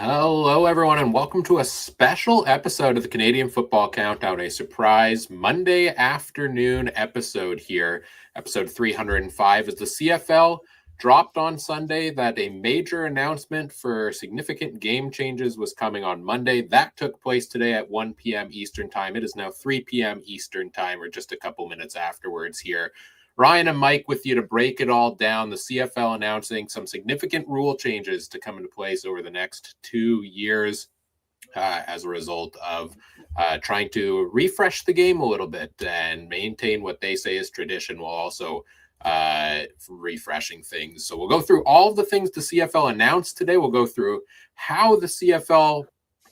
Hello, everyone, and welcome to a special episode of the Canadian Football Countdown, a surprise Monday afternoon episode here. Episode 305 as the CFL dropped on Sunday that a major announcement for significant game changes was coming on Monday. That took place today at 1 p.m. Eastern Time. It is now 3 p.m. Eastern Time, or just a couple minutes afterwards here. Ryan and Mike with you to break it all down. The CFL announcing some significant rule changes to come into place over the next 2 years as a result of trying to refresh the game a little bit and maintain what they say is tradition while also refreshing things. So we'll go through all of the things the CFL announced today. We'll go through how the CFL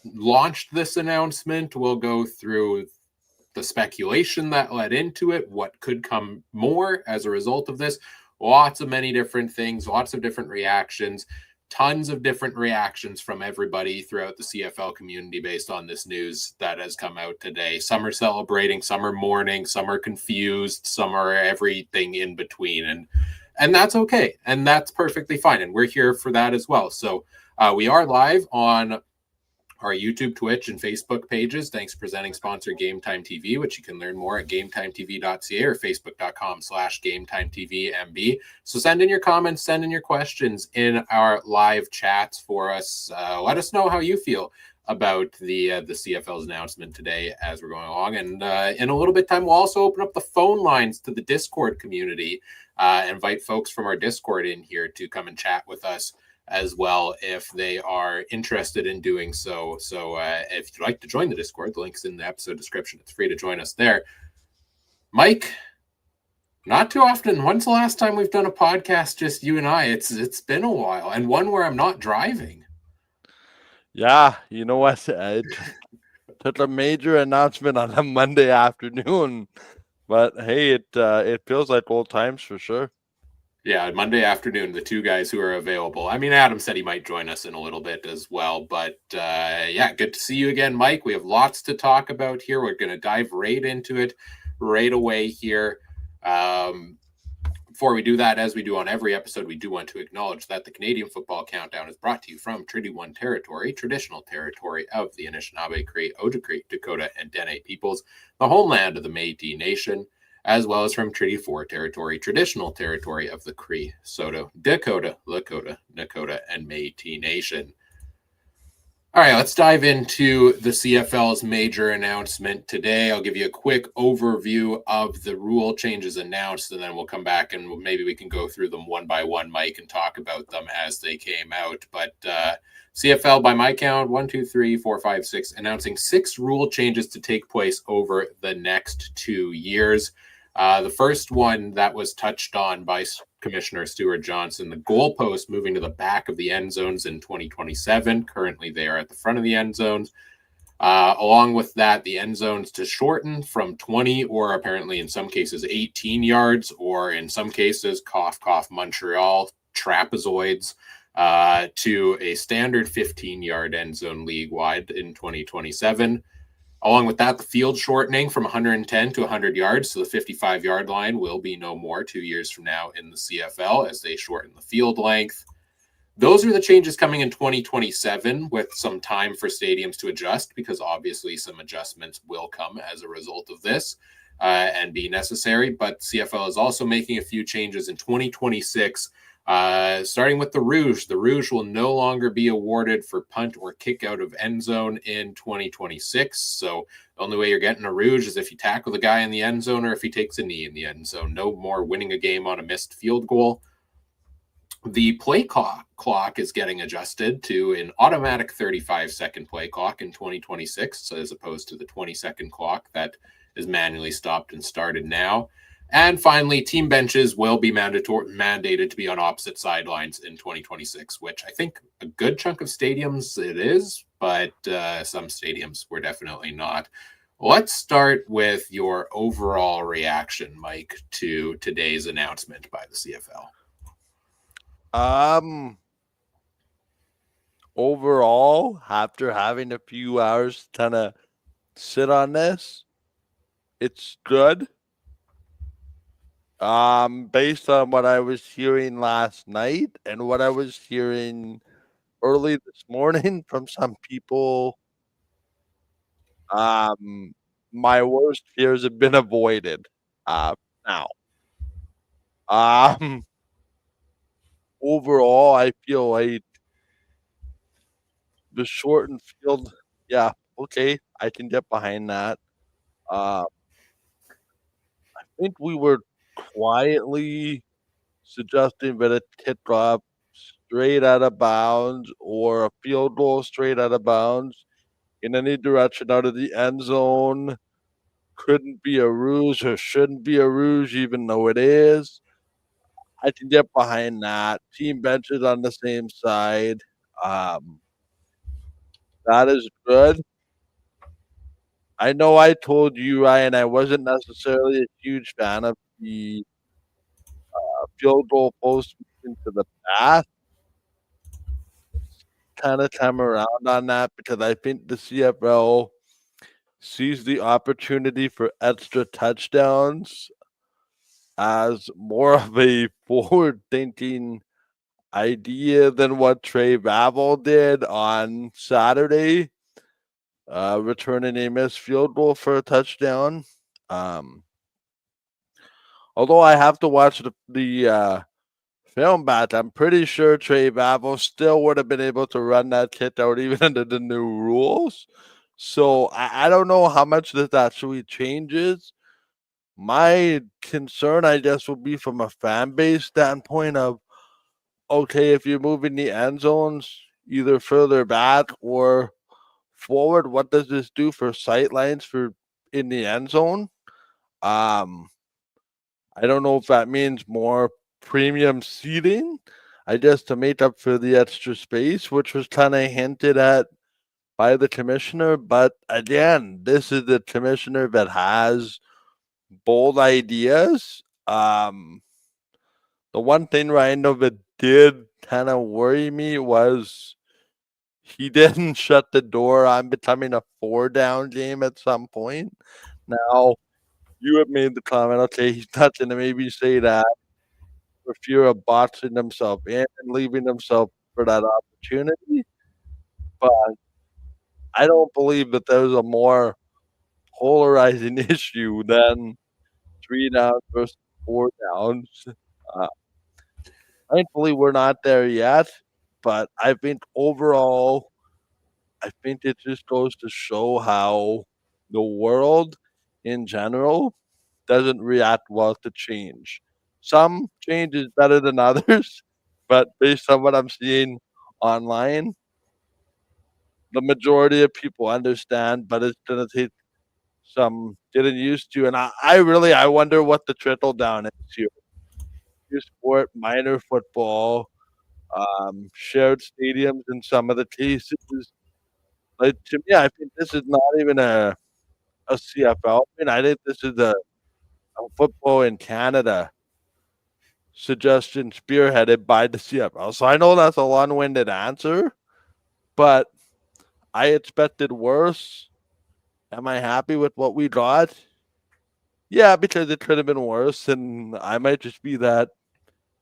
launched this announcement. We'll go through the speculation that led into it, what could come more as a result of this. Lots of many different things, lots of different reactions, tons of different reactions from everybody throughout the CFL community based on this news that has come out today. Some are celebrating, some are mourning, some are confused, some are everything in between. And that's okay. And that's perfectly fine. And we're here for that as well. So we are live on our YouTube, Twitch, and Facebook pages. Thanks for presenting sponsor Game Time TV, which you can learn more at gametimetv.ca or facebook.com/gametimetvmb. So send in your comments, send in your questions in our live chats for us. Let us know how you feel about the CFL's announcement today as we're going along. And in a little bit time, we'll also open up the phone lines to the Discord community, invite folks from our Discord in here to come and chat with us as well if they are interested in doing so. So if you'd like to join the Discord, the link's in the episode description. It's free to join us there. Mike, not too often. When's the last time we've done a podcast, just you and I? It's been a while, and one where I'm not driving. Yeah, you know what? It took a major announcement on a Monday afternoon, but hey, it feels like old times for sure. Yeah, Monday afternoon, the two guys who are available. I mean, Adam said he might join us in a little bit as well. But yeah, good to see you again, Mike. We have lots to talk about here. We're going to dive right into it right away here. Before we do that, as we do on every episode, we do want to acknowledge that the Canadian Football Countdown is brought to you from Treaty 1 territory, traditional territory of the Anishinaabe, Cree, Oji-Cree, Dakota, and Dene peoples, the homeland of the Métis Nation, as well as from Treaty 4 territory, traditional territory of the Cree, Saulteaux, Dakota, Lakota, Nakota, and Métis Nation. All right, let's dive into the CFL's major announcement today. I'll give you a quick overview of the rule changes announced, and then we'll come back and maybe we can go through them one by one, Mike, and talk about them as they came out. But CFL, by my count, 1, 2, 3, 4, 5, 6, announcing 6 rule changes to take place over the next 2 years. The first one that was touched on by Commissioner Stuart Johnson, the goalpost moving to the back of the end zones in 2027. Currently, they are at the front of the end zones. Along with that, the end zones to shorten from 20 or apparently in some cases 18 yards, or in some cases, cough, cough, Montreal, trapezoids, to a standard 15-yard end zone league-wide in 2027. Along with that, the field shortening from 110 to 100 yards, so the 55-yard line will be no more 2 years from now in the CFL as they shorten the field length. Those are the changes coming in 2027 with some time for stadiums to adjust, because obviously some adjustments will come as a result of this and be necessary. But CFL is also making a few changes in 2026. Starting with the Rouge. The Rouge will no longer be awarded for punt or kick out of end zone in 2026. So the only way you're getting a Rouge is if you tackle the guy in the end zone or if he takes a knee in the end zone. No more winning a game on a missed field goal. The play clock is getting adjusted to an automatic 35-second play clock in 2026, as opposed to the 20-second clock that is manually stopped and started now. And finally, team benches will be mandated to be on opposite sidelines in 2026, which I think a good chunk of stadiums it is, but some stadiums were definitely not. Let's start with your overall reaction, Mike, to today's announcement by the CFL. Overall, after having a few hours to kind of sit on this, it's good. Based on what I was hearing last night and what I was hearing early this morning from some people. My worst fears have been avoided. Now, um, overall, I feel like the shortened field, yeah, okay, I can get behind that. Uh, I think we were quietly suggesting that a kickoff straight out of bounds or a field goal straight out of bounds in any direction out of the end zone couldn't be a ruse or shouldn't be a ruse, even though it is. I can get behind that. Team benches on the same side. Um, that is good. I know I told you, Ryan, I wasn't necessarily a huge fan of the field goal post into the pass kind of time around on that because I think the CFL sees the opportunity for extra touchdowns as more of a forward thinking idea than what Trey Babel did on Saturday, returning a missed field goal for a touchdown. Um, although I have to watch the film back, I'm pretty sure Trey Babel still would have been able to run that kick out even under the new rules. So I don't know how much this actually changes. My concern, I guess, would be from a fan base standpoint of okay, if you're moving the end zones either further back or forward, what does this do for sight lines for in the end zone? Um, I don't know if that means more premium seating, I guess to make up for the extra space, which was kind of hinted at by the commissioner. But again, this is the commissioner that has bold ideas. The one thing Ryan that did kind of worry me was he didn't shut the door on becoming a 4-down game at some point. Now, you have made the comment, okay, he's not going to maybe say that for fear of boxing himself in and leaving himself for that opportunity. But I don't believe that there's a more polarizing issue than 3 downs versus 4 downs. Uh, Thankfully, we're not there yet, but I think overall, I think it just goes to show how the world in general doesn't react well to change. Some change is better than others, but based on what I'm seeing online, the majority of people understand, but it's gonna take some getting used to. And I wonder what the trickle down is here. Your sport, minor football, shared stadiums in some of the cases. Like to me, I think this is not even a CFL thing. I think this is a football in Canada suggestion spearheaded by the CFL. So I know that's a long-winded answer, but I expected worse. Am I happy with what we got? Yeah, because it could have been worse, and I might just be that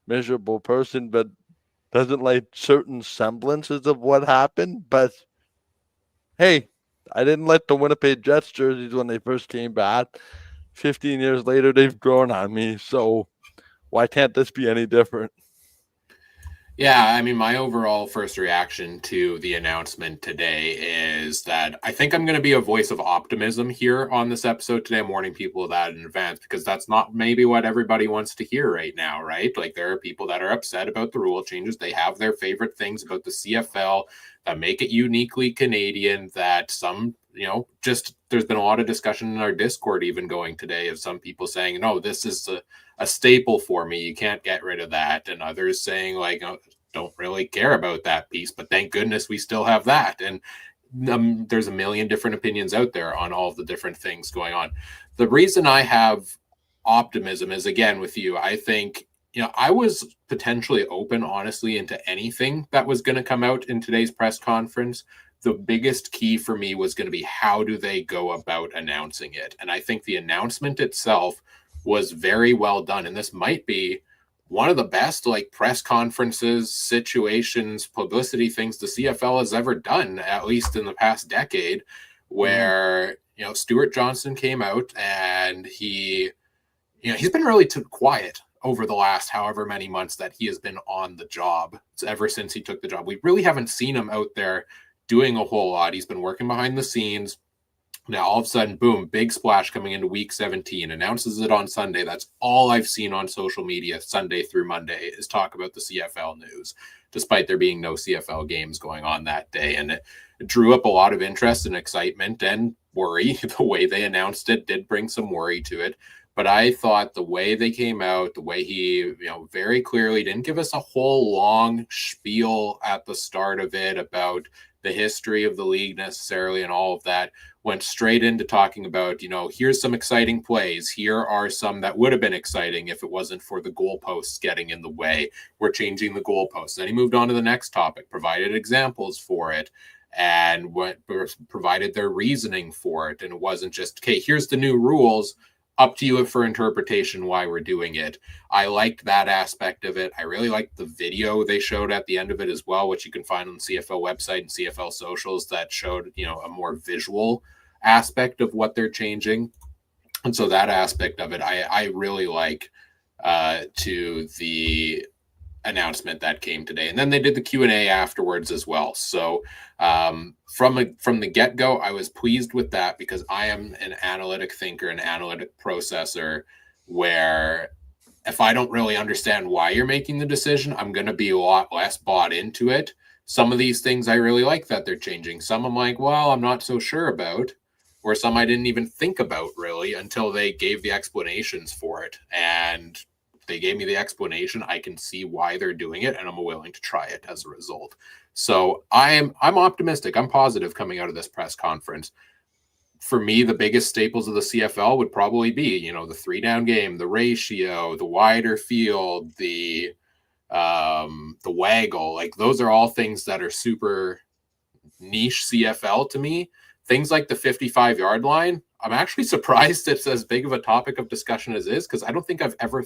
miserable person, but doesn't like certain semblances of what happened. But hey, I didn't like the Winnipeg Jets jerseys when they first came back. 15 years later, they've grown on me. So why can't this be any different? Yeah, I mean, my overall first reaction to the announcement today is that I think I'm going to be a voice of optimism here on this episode today. I'm warning people of that in advance because that's not maybe what everybody wants to hear right now, right? Like, there are people that are upset about the rule changes. They have their favorite things about the CFL that make it uniquely Canadian, that some, just there's been a lot of discussion in our Discord even going today of some people saying, no, this is a staple for me. You can't get rid of that. And others saying, like, oh, don't really care about that piece, but thank goodness we still have that. And there's a million different opinions out there on all of the different things going on. The reason I have optimism is, again, with you, I think, I was potentially open, honestly, into anything that was going to come out in today's press conference. The biggest key for me was going to be how do they go about announcing it? And I think the announcement itself was very well done. And this might be one of the best like press conferences, situations, publicity things the CFL has ever done, at least in the past decade, Mhm. where Stuart Johnson came out and he's been really too quiet over the last however many months that he has been on the job. It's ever since he took the job. We really haven't seen him out there doing a whole lot. He's been working behind the scenes. Now, all of a sudden, boom, big splash coming into week 17, announces it on Sunday. That's all I've seen on social media Sunday through Monday is talk about the CFL news, despite there being no CFL games going on that day. And it drew up a lot of interest and excitement and worry. The way they announced it did bring some worry to it. But I thought the way they came out, the way he, very clearly didn't give us a whole long spiel at the start of it about the history of the league necessarily and all of that, went straight into talking about, here's some exciting plays. Here are some that would have been exciting if it wasn't for the goalposts getting in the way. We're changing the goalposts. Then he moved on to the next topic, provided examples for it, and provided their reasoning for it. And it wasn't just, okay, here's the new rules. Up to you for interpretation why we're doing it. I liked that aspect of it. I really liked the video they showed at the end of it as well, which you can find on the CFL website and CFL socials that showed, a more visual aspect of what they're changing. And so that aspect of it, I really like to the announcement that came today. And then they did the Q&A afterwards as well. So from the get-go, I was pleased with that because I am an analytic thinker, an analytic processor, where if I don't really understand why you're making the decision, I'm going to be a lot less bought into it. Some of these things I really like that they're changing. Some I'm like, well, I'm not so sure about, or some I didn't even think about really until they gave the explanations for it. And they gave me the explanation. I can see why they're doing it, and I'm willing to try it as a result. So I'm optimistic. I'm positive coming out of this press conference. For me, the biggest staples of the CFL would probably be, the 3-down game, the ratio, the wider field, the waggle. Like those are all things that are super niche CFL to me. Things like the 55-yard line, I'm actually surprised it's as big of a topic of discussion as is, because I don't think I've ever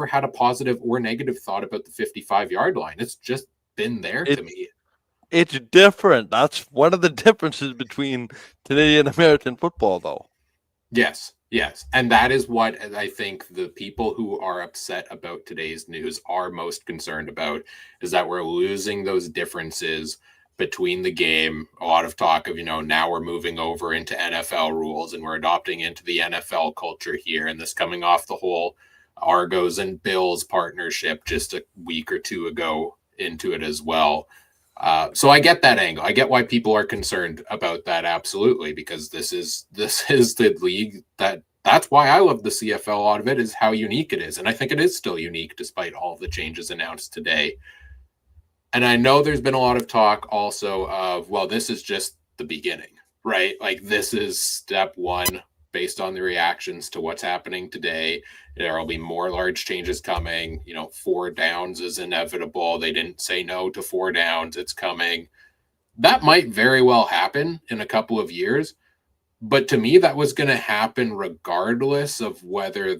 had a positive or negative thought about the 55-yard line. It's just been there to me. It's different. That's one of the differences between Canadian American football, though. Yes. And that is what I think the people who are upset about today's news are most concerned about, is that we're losing those differences between the game. A lot of talk of, now we're moving over into NFL rules and we're adopting into the NFL culture here. And this coming off the whole Argos and Bills partnership just a week or two ago into it as well. So I get that angle. I get why people are concerned about that, absolutely, because this is the league that's why I love the CFL. A lot of it is how unique it is, and I think it is still unique despite all the changes announced today. And I know there's been a lot of talk also of, well, this is just the beginning, right? Like this is step one based on the reactions to what's happening today. There will be more large changes coming. 4 downs is inevitable. They didn't say no to 4 downs. It's coming. That might very well happen in a couple of years. But to me, that was going to happen regardless of whether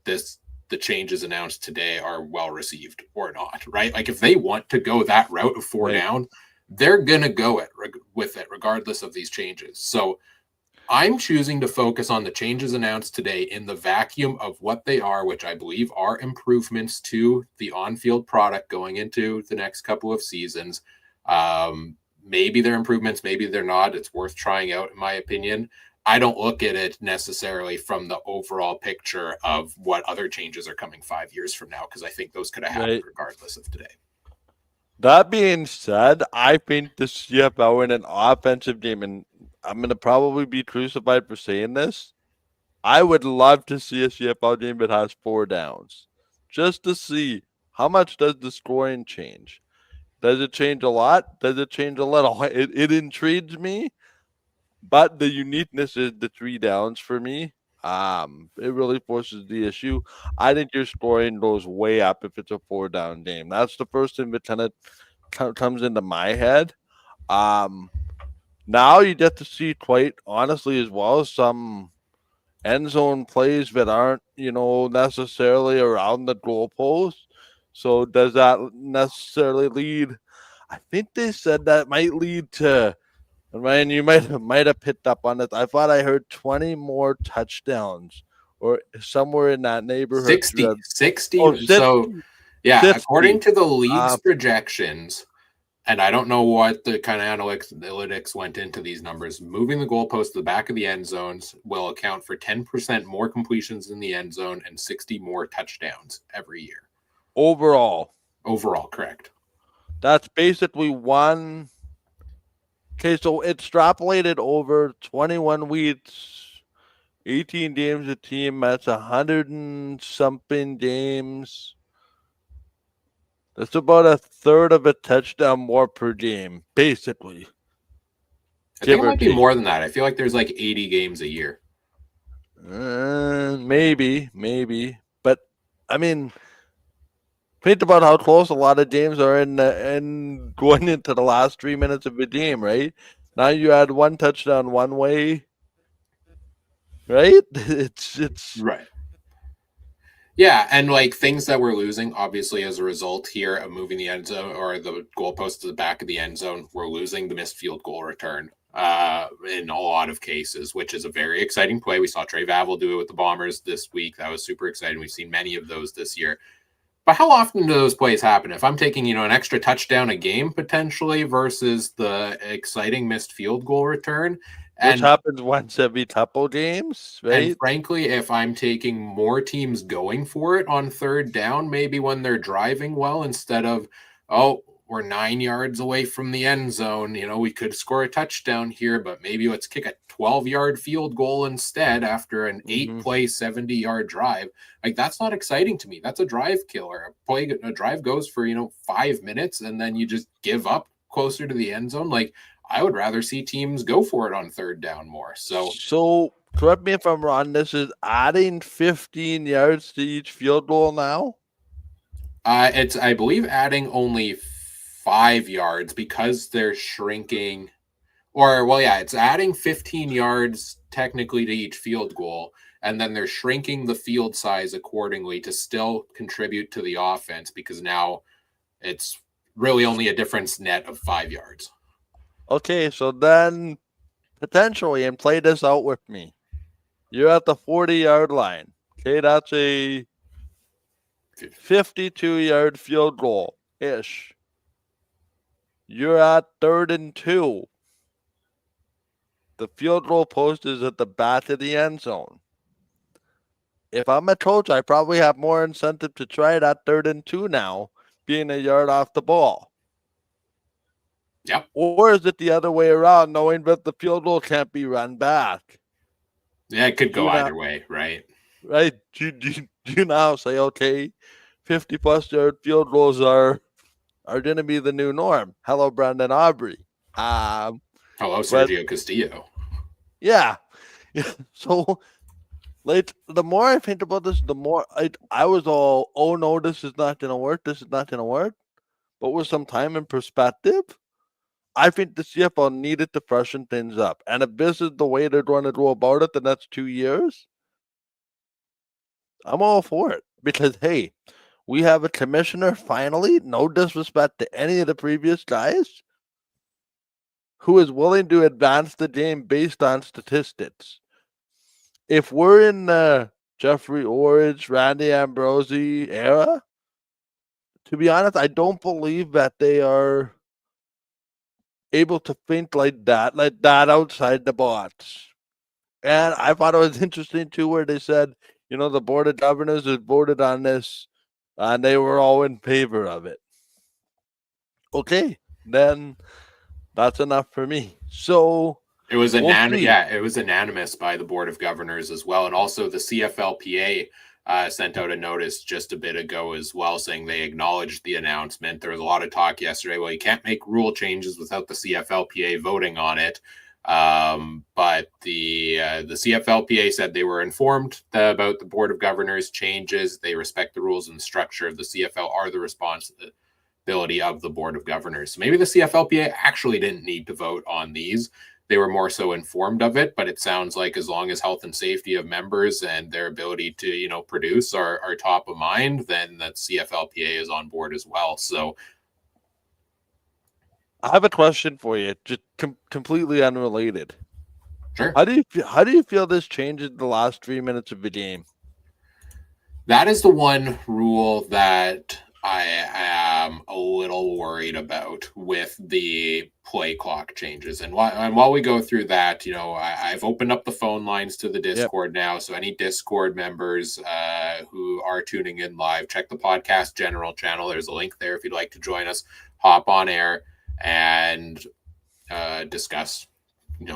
the changes announced today are well received or not, right? Like if they want to go that route of 4 down, they're going to go with it regardless of these changes. So I'm choosing to focus on the changes announced today in the vacuum of what they are, which I believe are improvements to the on-field product going into the next couple of seasons. Maybe they're improvements, maybe they're not. It's worth trying out, in my opinion. I don't look at it necessarily from the overall picture of what other changes are coming 5 years from now, because I think those could have happened regardless of today. That being said, I think the CFL in an offensive game, and I'm going to probably be crucified for saying this, I would love to see a CFL game that has 4 downs, just to see how much does the scoring change. Does it change a lot? Does it change a little? It intrigues me, but the uniqueness is the 3 downs for me. It really forces the issue. I think your scoring goes way up if it's a 4-down game. That's the first thing that kind of comes into my head. Now you get to see, quite honestly, as well, some end zone plays that aren't, necessarily around the goalpost. So does that necessarily lead? I think they said that might lead to, and Ryan, you might have picked up on it. I thought I heard 20 more touchdowns or somewhere in that neighborhood throughout. 60. So, 60, yeah, according 50. to the league's projections, and I don't know what the kind of analytics went into these numbers, moving the goalpost to the back of the end zones will account for 10% more completions in the end zone and 60 more touchdowns every year. Overall. Overall, correct. That's basically one. Okay, so extrapolated over 21 weeks, 18 games a team. That's 100 and something games. That's about a third of a touchdown more per game, basically. I think Give it or might be take. more than that. I feel like there's like 80 games a year. Maybe. But, I mean, think about how close a lot of games are in going into the last 3 minutes of the game, right? Now you add one touchdown one way, right? It's Right. Yeah, and like things that we're losing, obviously, as a result here of moving the end zone or the goalpost to the back of the end zone, we're losing the missed field goal return in a lot of cases, which is a very exciting play. We saw Trey Vavel do it with the Bombers this week. That was super exciting. We've seen many of those this year. But how often do those plays happen? If I'm taking, an extra touchdown a game potentially versus the exciting missed field goal return, which and happens once every couple games, and right? frankly, if I'm taking more teams going for it on third down, maybe when they're driving well, instead of, oh, we're 9 yards away from the end zone, we could score a touchdown here, but maybe let's kick a 12-yard field goal instead after an eight Mm-hmm. play, 70-yard drive. Like, that's not exciting to me. That's a drive killer. A drive goes for, 5 minutes and then you just give up closer to the end zone. Like, I would rather see teams go for it on third down more. So correct me if I'm wrong. This is adding 15 yards to each field goal now. It's, I believe, adding only 5 yards because they're shrinking. Or, well, yeah, it's adding 15 yards technically to each field goal, and then they're shrinking the field size accordingly to still contribute to the offense because now it's really only a difference net of 5 yards. Okay, so then potentially, and play this out with me. You're at the 40-yard line. Okay, that's a 52-yard field goal ish. You're at 3rd and 2. The field goal post is at the back of the end zone. If I'm a coach, I probably have more incentive to try it at 3rd and 2 now, being a yard off the ball. Yep. Or is it the other way around, knowing that the field goal can't be run back? Yeah, it could Do go you either not, way, right? right? Do you now say, okay, 50-plus yard field goals are going to be the new norm? Hello, Brandon Aubrey. Hello, But Sergio Castillo. yeah. So, like, the more I think about this, the more I was all, oh no, this is not going to work. This is not going to work. But with some time and perspective, I think the CFL needed to freshen things up. And if this is the way they're going to go about it the next 2 years, I'm all for it. Because, hey, we have a commissioner finally, no disrespect to any of the previous guys, who is willing to advance the game based on statistics. If we're in the Jeffrey Orridge, Randy Ambrosi era, to be honest, I don't believe that they are able to think like that outside the box. And I thought it was interesting too, where they said, the board of governors has voted on this, and they were all in favor of it. Okay, then that's enough for me. So It was we'll see. it was unanimous by the Board of Governors as well, and also the CFLPA sent out a notice just a bit ago as well, saying they acknowledged the announcement. There was a lot of talk yesterday. Well, you can't make rule changes without the CFLPA voting on it. But the CFLPA said they were informed about the Board of Governors changes. They respect the rules and structure of the CFL are the responsibility of the Board of Governors. So maybe the CFLPA actually didn't need to vote on these. they were more so informed of it. But it sounds like as long as health and safety of members and their ability to produce are top of mind, then that CFLPA is on board as well. So I have a question for you, just completely unrelated. sure. How do you feel this changes the last 3 minutes of the game? That is the one rule that I am a little worried about with the play clock changes. And while we go through that, I've opened up the phone lines to the Yep. Discord now. So any Discord members who are tuning in live, check the podcast general channel. There's a link there if you'd like to join us, hop on air and discuss.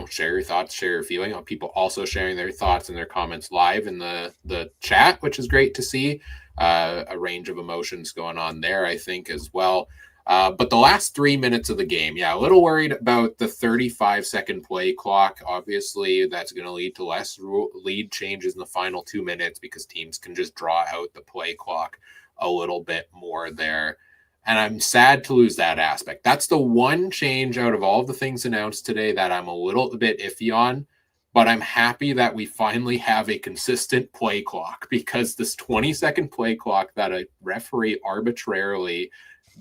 Share your thoughts, share your feeling. People also sharing their thoughts and their comments live in the chat, which is great to see. A range of emotions going on there, I think, as well. But the last 3 minutes of the game, a little worried about the 35-second play clock. Obviously, that's going to lead to less lead changes in the final 2 minutes because teams can just draw out the play clock a little bit more there. And I'm sad to lose that aspect. That's the one change out of all of the things announced today that I'm a little bit iffy on. But I'm happy that we finally have a consistent play clock, because this 20-second play clock that a referee arbitrarily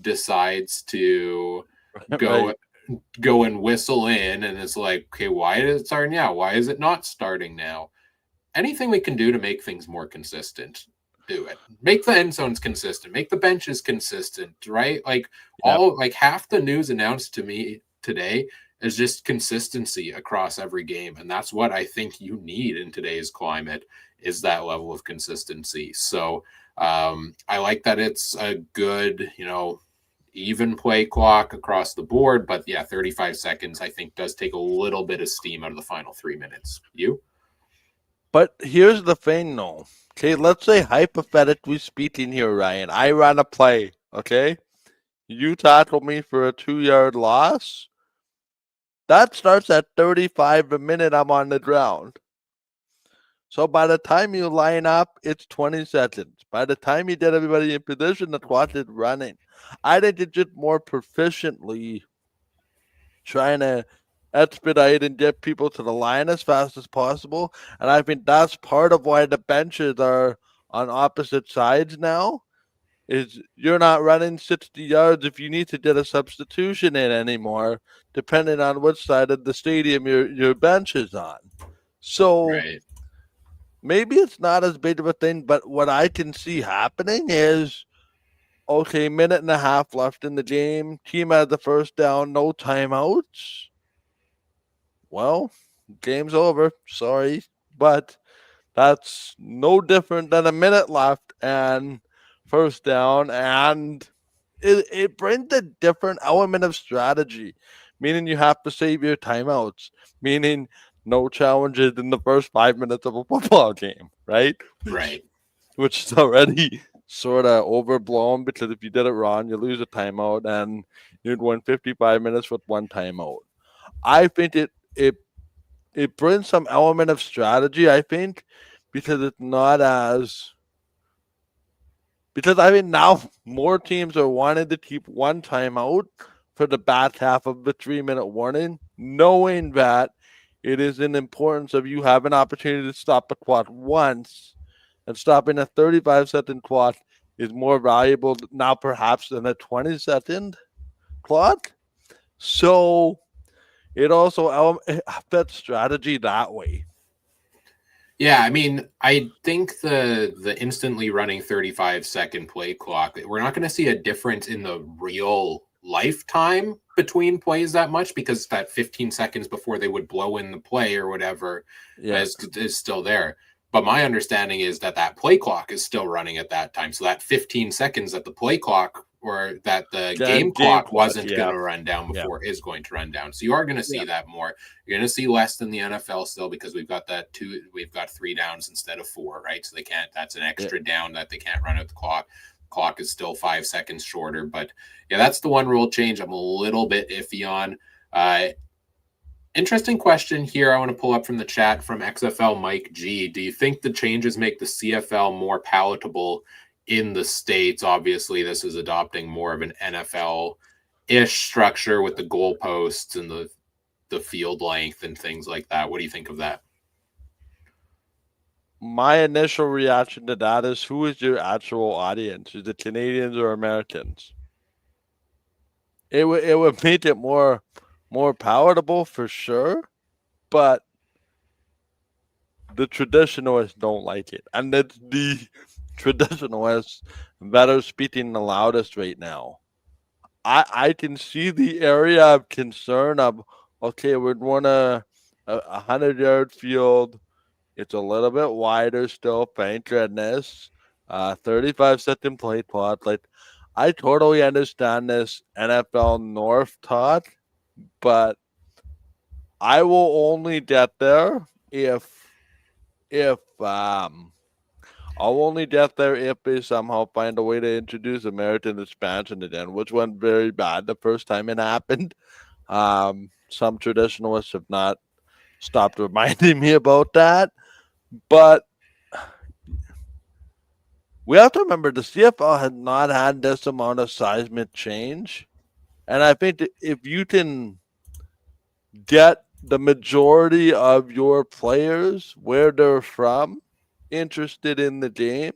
decides to go and whistle in, and it's like, okay, why is it starting now? Why is it not starting now? Anything we can do to make things more consistent, do it. Make the end zones consistent. Make the benches consistent, right? Like half the news announced to me today is just consistency across every game. And that's what I think you need in today's climate, is that level of consistency. So I like that it's a good, even play clock across the board. But 35 seconds, I think, does take a little bit of steam out of the final 3 minutes. You? But here's the thing, though. Okay, let's say hypothetically speaking here, Ryan, I run a play, okay? You tackle me for a 2-yard loss. That starts at 35 the minute I'm on the ground. So by the time you line up, it's 20 seconds. By the time you get everybody in position, the clock is running. I think it's just more proficiently trying to expedite and get people to the line as fast as possible. And I think that's part of why the benches are on opposite sides now, is you're not running 60 yards if you need to get a substitution in anymore, depending on which side of the stadium your bench is on. So maybe it's not as big of a thing, but what I can see happening is, okay, minute and a half left in the game, team had the first down, no timeouts. Well, game's over. Sorry. But that's no different than a minute left and first down. And it brings a different element of strategy, meaning you have to save your timeouts, meaning no challenges in the first 5 minutes of a football game, right? Right. Which is already sort of overblown, because if you did it wrong, you lose a timeout and you'd win 55 minutes with one timeout. I think it brings some element of strategy, I think, because it's not as, because I mean, now more teams are wanting to keep one timeout for the back half of the 3-minute warning, knowing that it is an importance of you have an opportunity to stop the clock once, and stopping a 35-second clock is more valuable now perhaps than a 20-second clock. So it also affects strategy that way. Yeah, I mean, I think the instantly running 35-second play clock, we're not going to see a difference in the real lifetime between plays that much, because that 15 seconds before they would blow in the play or whatever is still there. But my understanding is that play clock is still running at that time. So that 15 seconds that the play clock, or that the game clock wasn't going to run down before, is going to run down. So you are going to see that more. You're going to see less than the NFL still, because we've got 3 downs instead of 4, right? So that's an extra down that they can't run out the clock. Clock is still 5 seconds shorter. But that's the one rule change I'm a little bit iffy on. Interesting question here. I want to pull up from the chat from XFL Mike G. Do you think the changes make the CFL more palatable in the States? Obviously, this is adopting more of an NFL-ish structure with the goalposts and the the field length and things like that. What do you think of that? My initial reaction to that is, who is your actual audience? Is it Canadians or Americans? It would make it more palatable for sure, but the traditionalists don't like it, and it's the traditionalists that are speaking the loudest right now. I can see the area of concern of, okay, we'd want a 100-yard field. It's a little bit wider still, thank goodness. 35-second play clock. Like, I totally understand this NFL North talk, but I will only get there if I'll only get there if they somehow find a way to introduce American expansion again, which went very bad the first time it happened. Some traditionalists have not stopped reminding me about that, but we have to remember the CFL has not had this amount of seismic change, and I think that if you can get the majority of your players where they're from interested in the game,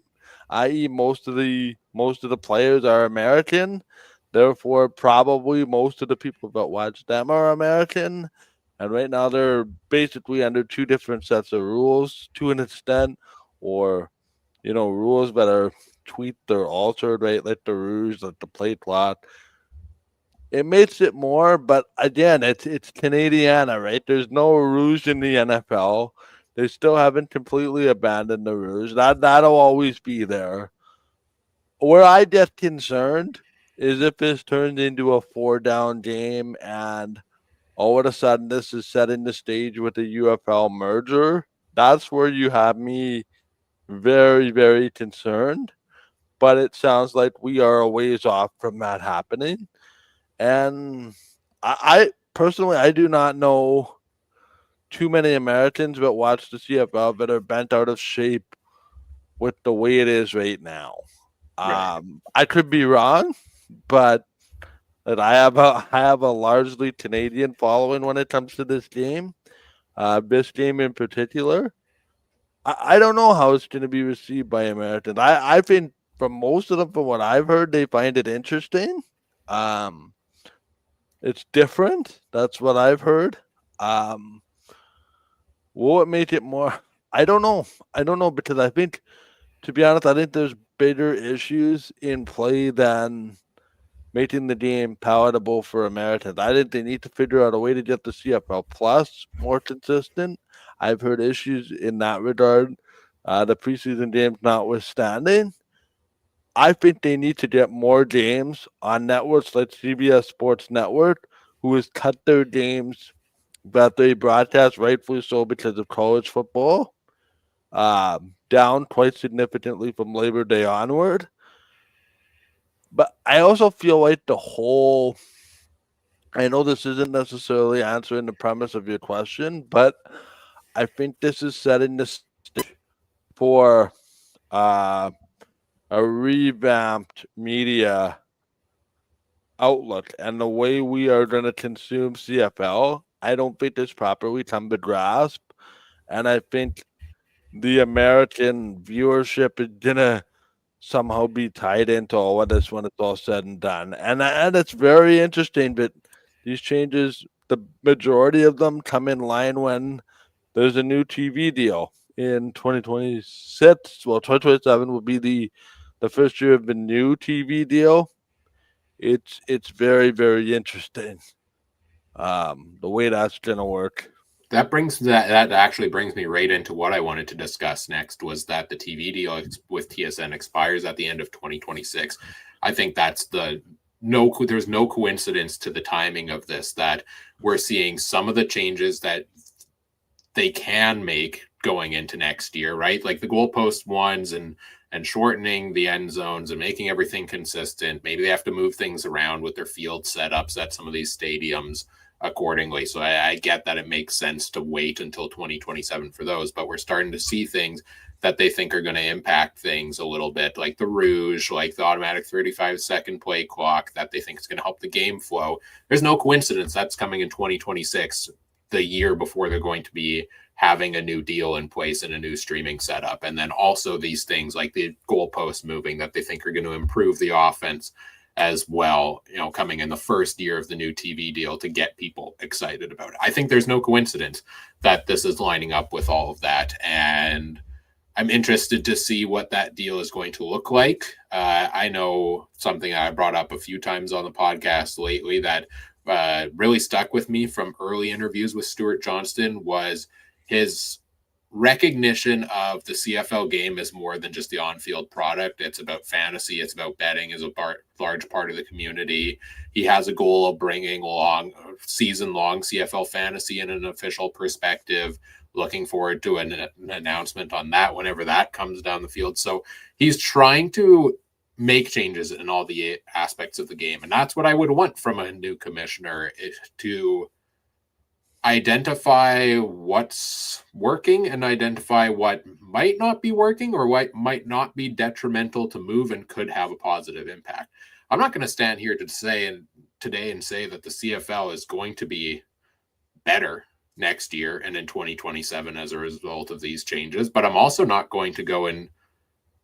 i.e., most of the players are American, therefore probably most of the people that watch them are American. And right now they're basically under two different sets of rules to an extent, or rules that are tweaked or altered, right? Like the rules, like the play clock. It makes it more, but again, it's Canadiana, right? There's no rouge in the NFL. They still haven't completely abandoned the rouge. That'll always be there. Where I get concerned is if this turns into a 4-down game and all of a sudden this is setting the stage with the UFL merger. That's where you have me very, very concerned. But it sounds like we are a ways off from that happening. And I personally, I do not know too many Americans that watch the CFL that are bent out of shape with the way it is right now. Right. I could be wrong, but that I have a largely Canadian following when it comes to this game in particular. I don't know how it's going to be received by Americans. I think from most of them, from what I've heard, they find it interesting. Um, it's different. That's what I've heard. Um, will it make it more? I don't know. I don't know because I think, to be honest, I think there's bigger issues in play than making the game palatable for Americans. I think they need to figure out a way to get the CFL Plus more consistent. I've heard issues in that regard. The preseason games notwithstanding, I think they need to get more games on networks like CBS Sports Network, who has cut their games that they broadcast, rightfully so because of college football, down quite significantly from Labor Day onward. But I also feel like I know this isn't necessarily answering the premise of your question, but I think this is setting the stage for uh, a revamped media outlook and the way we are going to consume CFL. I don't think it's properly come to grasp, and I think the American viewership is going to somehow be tied into all of this when it's all said and done. And it's very interesting, but these changes, the majority of them come in line when there's a new TV deal in 2026. Well, 2027 will be the first year of the new TV deal. It's very, very interesting. The way that's gonna work. That actually brings me right into what I wanted to discuss next, was that the TV deal with TSN expires at the end of 2026. I think there's no coincidence to the timing of this, that we're seeing some of the changes that they can make going into next year, right? Like the goalpost ones and shortening the end zones and making everything consistent. Maybe they have to move things around with their field setups at some of these stadiums accordingly. So I get that it makes sense to wait until 2027 for those, but we're starting to see things that they think are going to impact things a little bit, like the rouge, like the automatic 35-second play clock that they think is going to help the game flow. There's no coincidence that's coming in 2026. the year before they're going to be having a new deal in place and a new streaming setup. And then also these things like the goalpost moving that they think are going to improve the offense as well, coming in the first year of the new TV deal to get people excited about it. I think there's no coincidence that this is lining up with all of that. And I'm interested to see what that deal is going to look like. I know something I brought up a few times on the podcast lately that really stuck with me from early interviews with Stuart Johnston was his recognition of the CFL game as more than just the on-field product. It's about fantasy. It's about betting as a large part of the community. He has a goal of bringing along season-long CFL fantasy in an official perspective. Looking forward to an announcement on that whenever that comes down the field. So he's trying to make changes in all the aspects of the game. And that's what I would want from a new commissioner, to identify what's working and identify what might not be working or what might not be detrimental to move and could have a positive impact. I'm not going to stand here today and say that the CFL is going to be better next year and in 2027 as a result of these changes, but I'm also not going to go and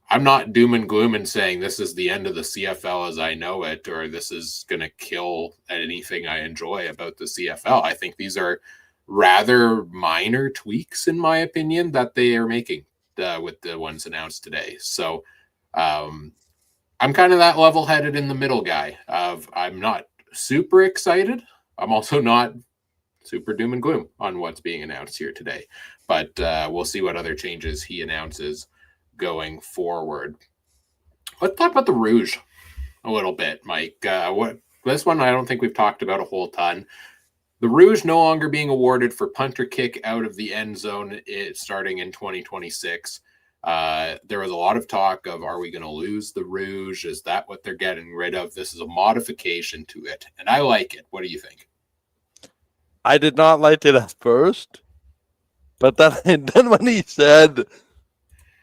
I'm not doom and gloom and saying this is the end of the CFL as I know it, or this is going to kill anything I enjoy about the CFL. I think these are rather minor tweaks, in my opinion, that they are making with the ones announced today. So I'm kind of that level-headed in the middle guy of I'm not super excited. I'm also not super doom and gloom on what's being announced here today. But we'll see what other changes he announces going forward. Let's talk about the Rouge a little bit, Mike. This one I don't think we've talked about a whole ton. The Rouge no longer being awarded for punt or kick out of the end zone starting in 2026. There was a lot of talk of, are we going to lose the Rouge? Is that what they're getting rid of? This is a modification to it, and I like it. What do you think? I did not like it at first, but then when he said,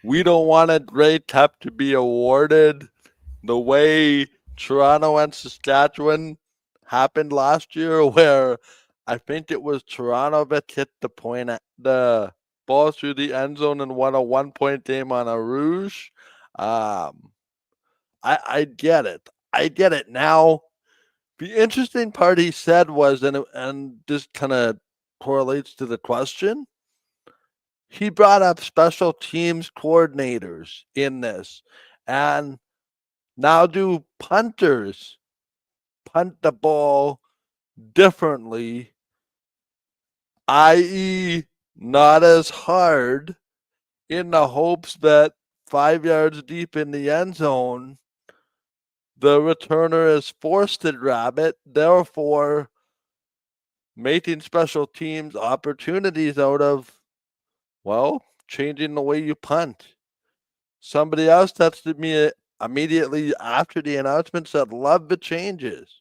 we don't want a Grey Cup to be awarded the way Toronto and Saskatchewan happened last year, where I think it was Toronto that hit the ball through the end zone and won a 1-point game on a Rouge. I get it. I get it now. The interesting part he said was, and this kind of correlates to the question, he brought up special teams coordinators in this. And now do punters punt the ball differently, i.e., not as hard, in the hopes that 5 yards deep in the end zone, the returner is forced to grab it, therefore making special teams opportunities out of, well, changing the way you punt. Somebody else texted me immediately after the announcement, said, love the changes.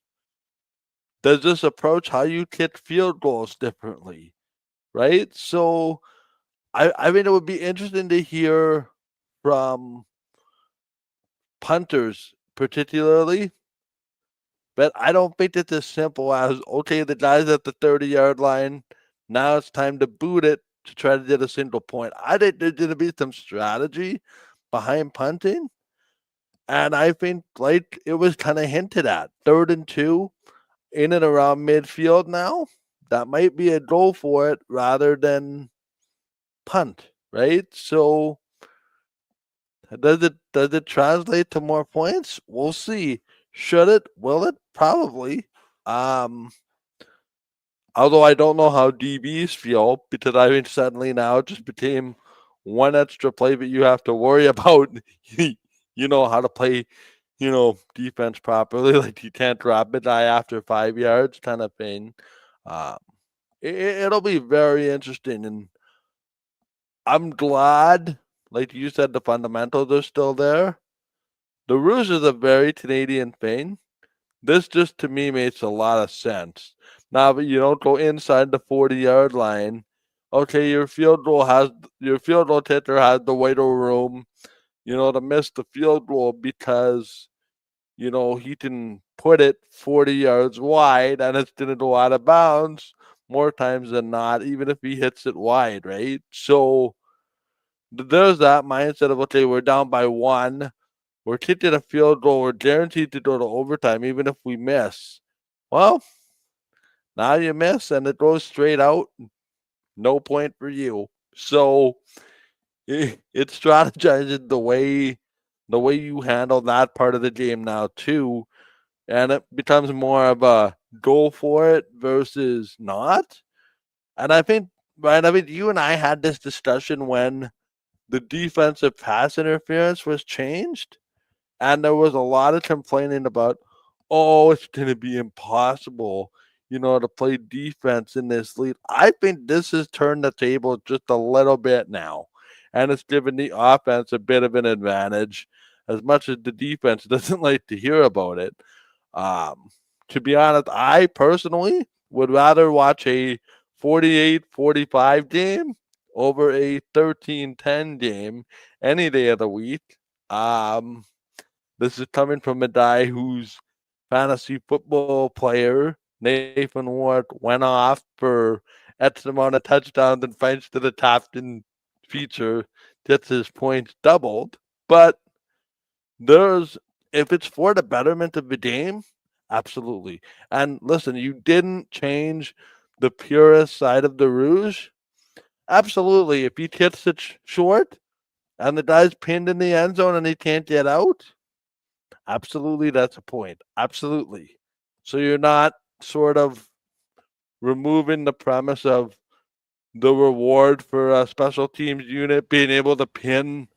Does this approach how you kick field goals differently? Right? So I mean, it would be interesting to hear from punters particularly, but I don't think it's as simple as, okay, the guy's at the 30-yard line, now it's time to boot it to try to get a single point. I think there's going to be some strategy behind punting, and I think, like it was kind of hinted at, 3rd and 2 in and around midfield now, that might be a goal for it rather than punt, right? So does it translate to more points? We'll see. Should it? Will it? Probably. Although I don't know how DBs feel, because I think suddenly now it just became one extra play that you have to worry about. You know how to play, defense properly. Like you can't drop a guy after 5 yards, kind of thing. It'll be very interesting, and I'm glad, like you said, the fundamentals are still there. The Rouge is a very Canadian thing. This just to me makes a lot of sense. Now that you don't go inside the 40-yard line, okay, your field goal kicker has the wiggle room, to miss the field goal because, he can put it 40 yards wide and it's going to go out of bounds. more times than not, even if he hits it wide, right? So there's that mindset of, okay, we're down by one. We're kicking a field goal. We're guaranteed to go to overtime, even if we miss. Well, now you miss and it goes straight out. No point for you. So it's strategizing the way you handle that part of the game now too, and it becomes more of a go for it versus not. And I think, right, I mean, you and I had this discussion when the defensive pass interference was changed, and there was a lot of complaining about, oh, it's going to be impossible, to play defense in this league. I think this has turned the table just a little bit now, and it's given the offense a bit of an advantage, as much as the defense doesn't like to hear about it. Um, to be honest, I personally would rather watch a 48-45 game over a 13-10 game any day of the week. Um, this is coming from a guy whose fantasy football player, Nathan Ward, went off for X amount of touchdowns and thanks to the captain feature, gets his points doubled. But there's, if it's for the betterment of the game, absolutely. And listen, you didn't change the purest side of the Rouge. Absolutely. If he hits it short and the guy's pinned in the end zone and he can't get out, absolutely, that's a point. Absolutely. So you're not sort of removing the premise of the reward for a special teams unit being able to pin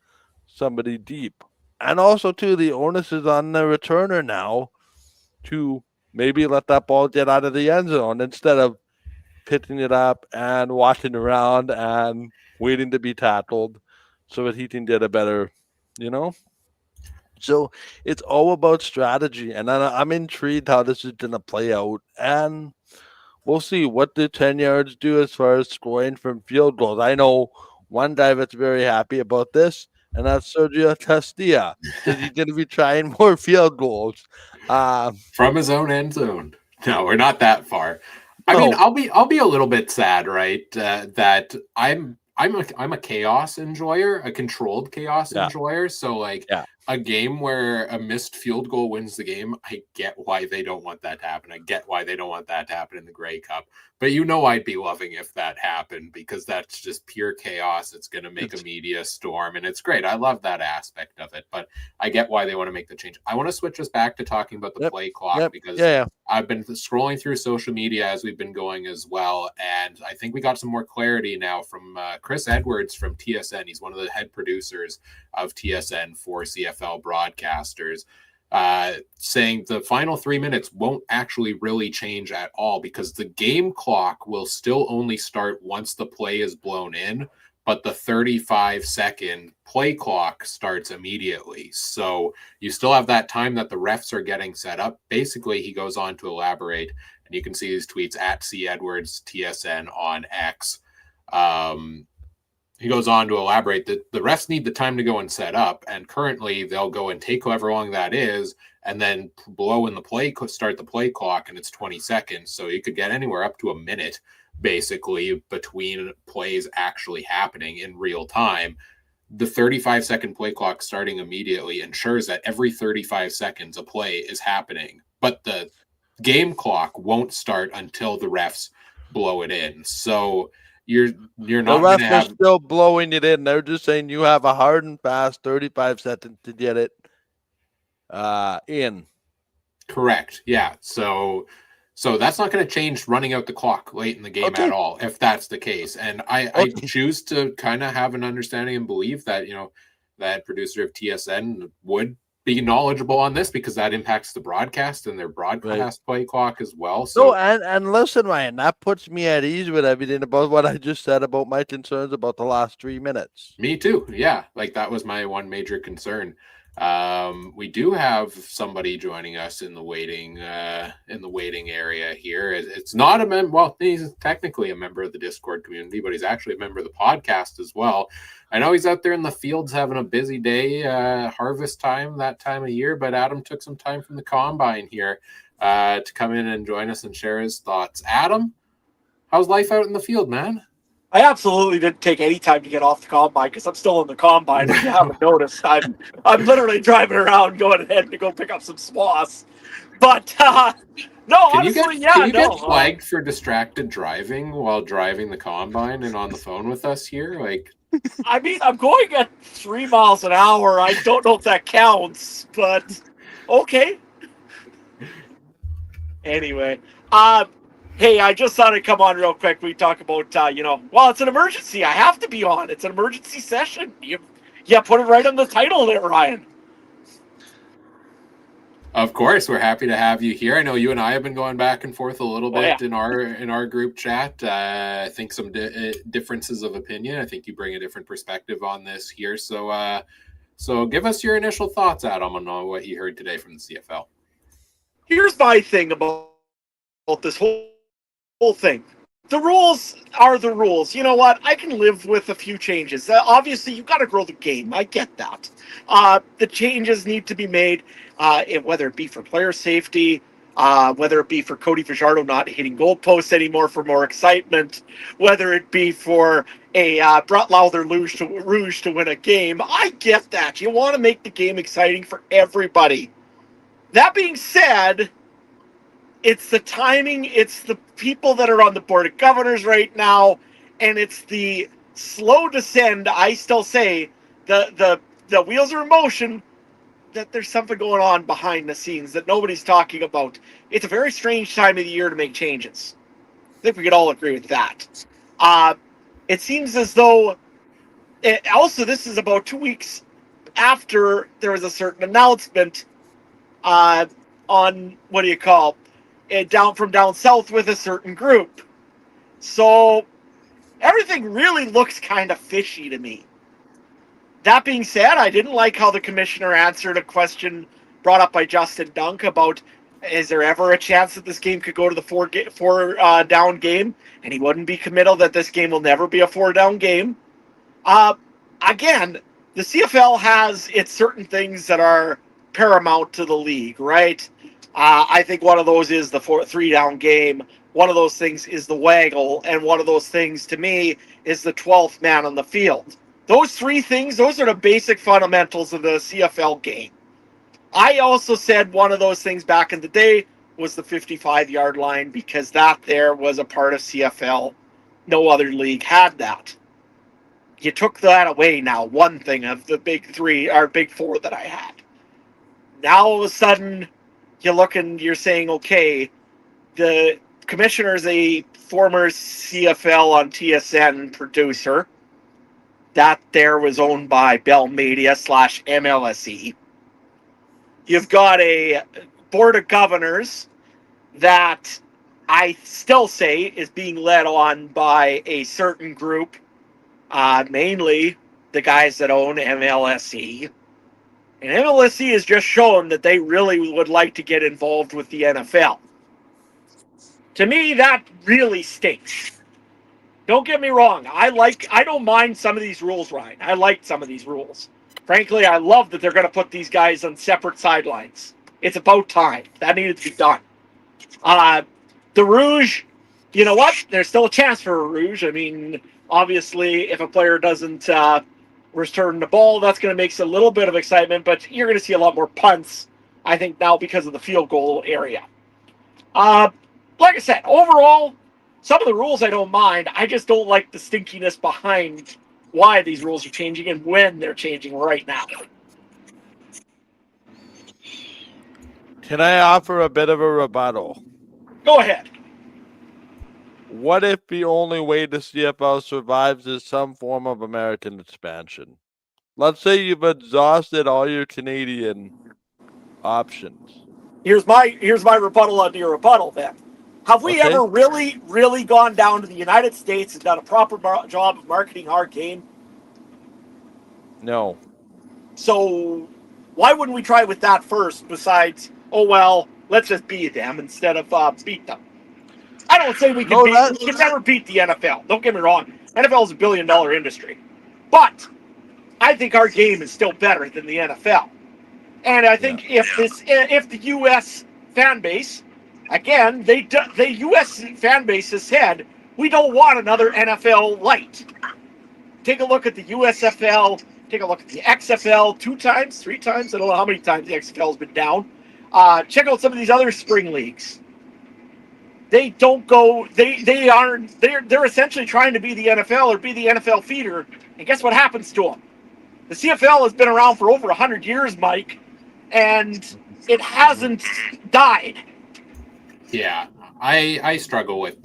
somebody deep. And also, too, the onus is on the returner now to maybe let that ball get out of the end zone instead of picking it up and watching around and waiting to be tackled so that he can get a better, you know? So it's all about strategy, and I'm intrigued how this is going to play out. And we'll see what the 10 yards do as far as scoring from field goals. I know one guy that's very happy about this, and that's Sergio Castilla, because he's going to be trying more field goals. From his own end zone. No, we're not that far. I mean, No, I'll be a little bit sad, right? That I'm a chaos enjoyer, a controlled chaos yeah, enjoyer. So like yeah, a game where a missed field goal wins the game, I get why they don't want that to happen. I get why they don't want that to happen in the Grey Cup. But I'd be loving if that happened because that's just pure chaos. It's going to make a it's media storm, and it's great. I love that aspect of it. But I get why they want to make the change. I want to switch us back to talking about the yep, play clock yep, because yeah, I've been scrolling through social media as we've been going as well, and I think we got some more clarity now from Chris Edwards from TSN. He's one of the head producers of TSN for CFL broadcasters, saying the final 3 minutes won't actually really change at all because the game clock will still only start once the play is blown in, but the 35-second play clock starts immediately. So you still have that time that the refs are getting set up. Basically, he goes on to elaborate, and you can see his tweets at C Edwards TSN on X. He goes on to elaborate that the refs need the time to go and set up, and currently they'll go and take however long that is, and then blow in the play, start the play clock, and it's 20 seconds. So you could get anywhere up to a minute, basically, between plays actually happening in real time. The 35-second play clock starting immediately ensures that every 35 seconds a play is happening, but the game clock won't start until the refs blow it in. So you're the not going to refs are have still blowing it in. They're just saying you have a hard and fast 35 seconds to get it in. correct. Yeah. So that's not going to change running out the clock late in the game at Okay, all if that's the case. And I okay, choose to kind of have an understanding and believe that, that producer of TSN would be knowledgeable on this because that impacts the broadcast and their right. broadcast play clock as well. No, So and listen, Ryan, that puts me at ease with everything about what I just said about my concerns about the last 3 minutes. me too. Yeah, like that was my one major concern. We do have somebody joining us in the waiting area here. It's not a member. Well, he's technically a member of the Discord community, but he's actually a member of the podcast as well. I know he's out there in the fields having a busy day, harvest time, that time of year. But Adam took some time from the combine here to come in and join us and share his thoughts. Adam, How's life out in the field, man? I absolutely didn't take any time to get off the combine because I'm still in the combine. If you haven't noticed, I'm literally driving around going ahead to go pick up some swaths. But no, honestly, can yeah, you get no. flagged for distracted driving while driving the combine and on the phone with us here? Like, I mean, I'm going at 3 miles an hour. I don't know if that counts, but okay. Anyway, hey, I just thought I'd come on real quick. We talk about, well, it's an emergency. I have to be on. It's an emergency session. You put it right on the title there, Ryan. of course, we're happy to have you here. I know you and I have been going back and forth a little bit in our group chat. I think some differences of opinion. I think you bring a different perspective on this here. So give us your initial thoughts, Adam, on what you heard today from the CFL. Here's my thing about this whole thing. The rules are the rules. You know what? I can live with a few changes. Obviously, you've got to grow the game. I get that. The changes need to be made, whether it be for player safety, whether it be for Cody Fajardo not hitting goalposts anymore for more excitement, whether it be for a Brett Lowther Rouge to win a game. I get that. You want to make the game exciting for everybody. That being said, it's the timing, it's the people that are on the board of governors right now, and it's the slow descend. I still say the wheels are in motion, that there's something going on behind the scenes that nobody's talking about. It's a very strange time of the year to make changes. I think we could all agree with that. It seems as though also this is about 2 weeks after there was a certain announcement on what do you call it, down south with a certain group. So everything really looks kind of fishy to me. That being said, I didn't like how the commissioner answered a question brought up by Justin Dunk about is there ever a chance that this game could go to the four down game, and he wouldn't be committal that this game will never be a 4-down game. Again, the CFL has its certain things that are paramount to the league, right? I think one of those is the 3-down game. One of those things is the waggle, and one of those things to me is the 12th man on the field. Those three things, those are the basic fundamentals of the CFL game. I also said one of those things back in the day was the 55-yard line because that there was a part of CFL. No other league had that. You took that away now, one thing of the big three, or big four that I had. Now all of a sudden, you're saying, okay, the commissioner's a former CFL on TSN producer. That there was owned by Bell Media / MLSE. You've got a board of governors that I still say is being led on by a certain group, mainly the guys that own MLSE. And MLSE has just shown that they really would like to get involved with the NFL. To me, that really stinks. Don't get me wrong. I don't mind some of these rules, Ryan. I like some of these rules. Frankly, I love that they're going to put these guys on separate sidelines. It's about time. That needed to be done. The Rouge, you know what? There's still a chance for a Rouge. I mean, obviously, if a player doesn't return the ball, that's going to make a little bit of excitement, but you're going to see a lot more punts, I think, now because of the field goal area. Like I said, overall, some of the rules I don't mind. I just don't like the stinkiness behind why these rules are changing and when they're changing right now. Can I offer a bit of a rebuttal? Go ahead. What if the only way the CFL survives is some form of American expansion? Let's say you've exhausted all your Canadian options. Here's my rebuttal on your rebuttal then. Have we Okay. ever really gone down to the United States and done a proper job of marketing our game? No. So why wouldn't we try with that first besides, oh, well, let's just beat them instead of beat them? I don't say we can we can never beat the NFL. Don't get me wrong. NFL is a $1 billion industry. But I think our game is still better than the NFL. And I think if the U.S. fan base, again, the U.S. fan base has said We don't want another NFL light. Take a look at the USFL. Take a look at the XFL 2 times, 3 times. I don't know how many times the XFL has been down. Check out some of these other spring leagues. They don't go. They aren't. They're essentially trying to be the NFL or be the NFL feeder. And guess what happens to them? The CFL has been around for over 100 years, Mike, and it hasn't died. Yeah, I struggle with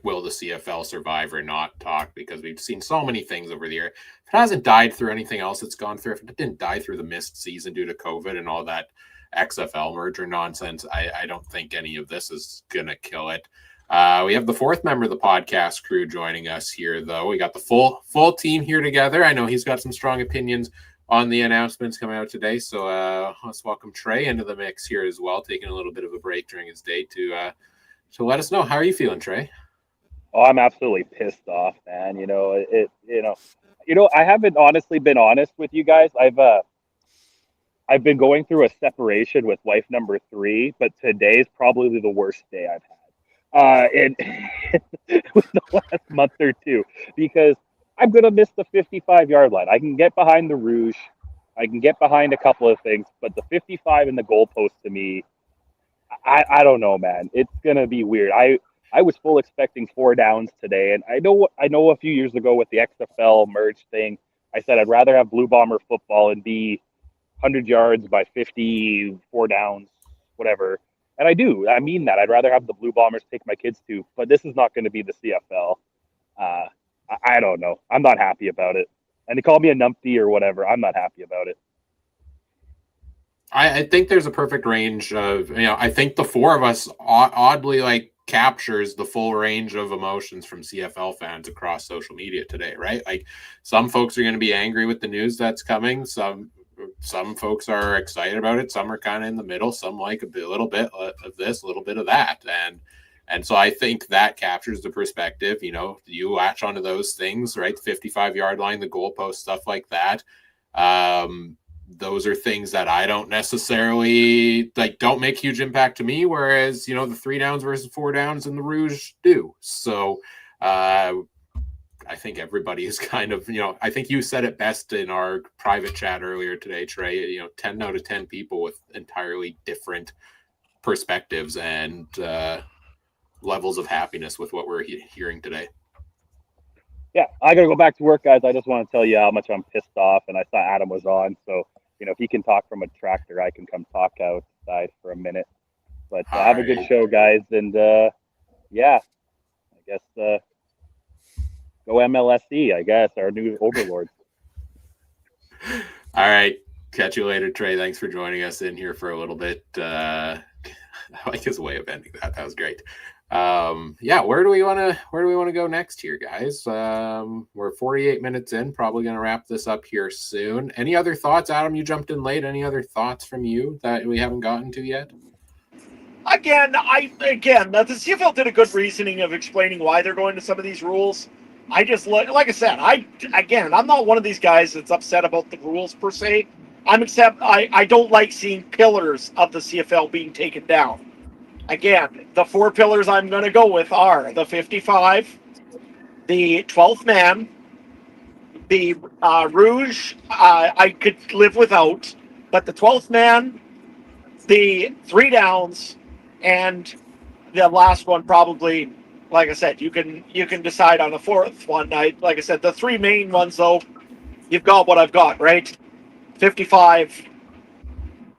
will the CFL survive or not talk, because we've seen so many things over the year. If it hasn't died through anything else it's gone through, if it didn't die through the missed season due to COVID and all that XFL merger nonsense, I don't think any of this is going to kill it. We have the fourth member of the podcast crew joining us here, though. We got the full team here together. I know he's got some strong opinions on the announcements coming out today. So let's welcome Trey into the mix here as well, taking a little bit of a break during his day to let us know. How are you feeling, Trey? Oh, I'm absolutely pissed off, man. I haven't honestly been honest with you guys. I've been going through a separation with wife number 3, but today's probably the worst day I've had in with the last month or two, because I'm going to miss the 55-yard line. I can get behind the Rouge. I can get behind a couple of things, but the 55 and the goalpost, to me, I don't know, man. It's going to be weird. I was full expecting 4 downs today, and I know a few years ago with the XFL merge thing, I said I'd rather have Blue Bomber football and be 100 yards by 50, 4 downs, whatever. And I do. I mean that. I'd rather have the Blue Bombers take my kids to, but this is not going to be the CFL. I don't know. I'm not happy about it. And they call me a numpty or whatever. I'm not happy about it. I think there's a perfect range of, I think the 4 of us oddly captures the full range of emotions from CFL fans across social media today, right? Like, some folks are going to be angry with the news that's coming. Some folks are excited about it. Some are kind of in the middle. Some like a little bit of this, a little bit of that. And so I think that captures the perspective. You latch onto those things, right? The 55-yard line, the goalpost, stuff like that. Those are things that I don't necessarily don't make huge impact to me. Whereas, the 3 downs versus 4 downs and the Rouge do. So I think everybody is kind of, I think you said it best in our private chat earlier today, Trey, 10 out of 10 people with entirely different perspectives and levels of happiness with what we're hearing today. Yeah, I got to go back to work, guys. I just want to tell you how much I'm pissed off, and I saw Adam was on, so, if he can talk from a tractor, I can come talk outside for a minute. But have a good show, guys, and yeah, I guess go MLSE, I guess, our new overlords. All right, catch you later, Trey. Thanks for joining us in here for a little bit. I like his way of ending that. That was great. Where do we want to go next here, guys? We're 48 minutes in, probably going to wrap this up here soon. Any other thoughts? Adam, you jumped in late. Any other thoughts from you that we haven't gotten to yet? Again, the CFL did a good reasoning of explaining why they're going to some of these rules. I just like I said, I'm not one of these guys that's upset about the rules per se. I don't like seeing pillars of the CFL being taken down. Again, the 4 pillars I'm going to go with are the 55, the 12th man, the Rouge, I could live without, but the 12th man, the 3 downs, and the last one probably, like I said, you can decide on the 4th one. Like I said, the 3 main ones, though, you've got what I've got, right? 55,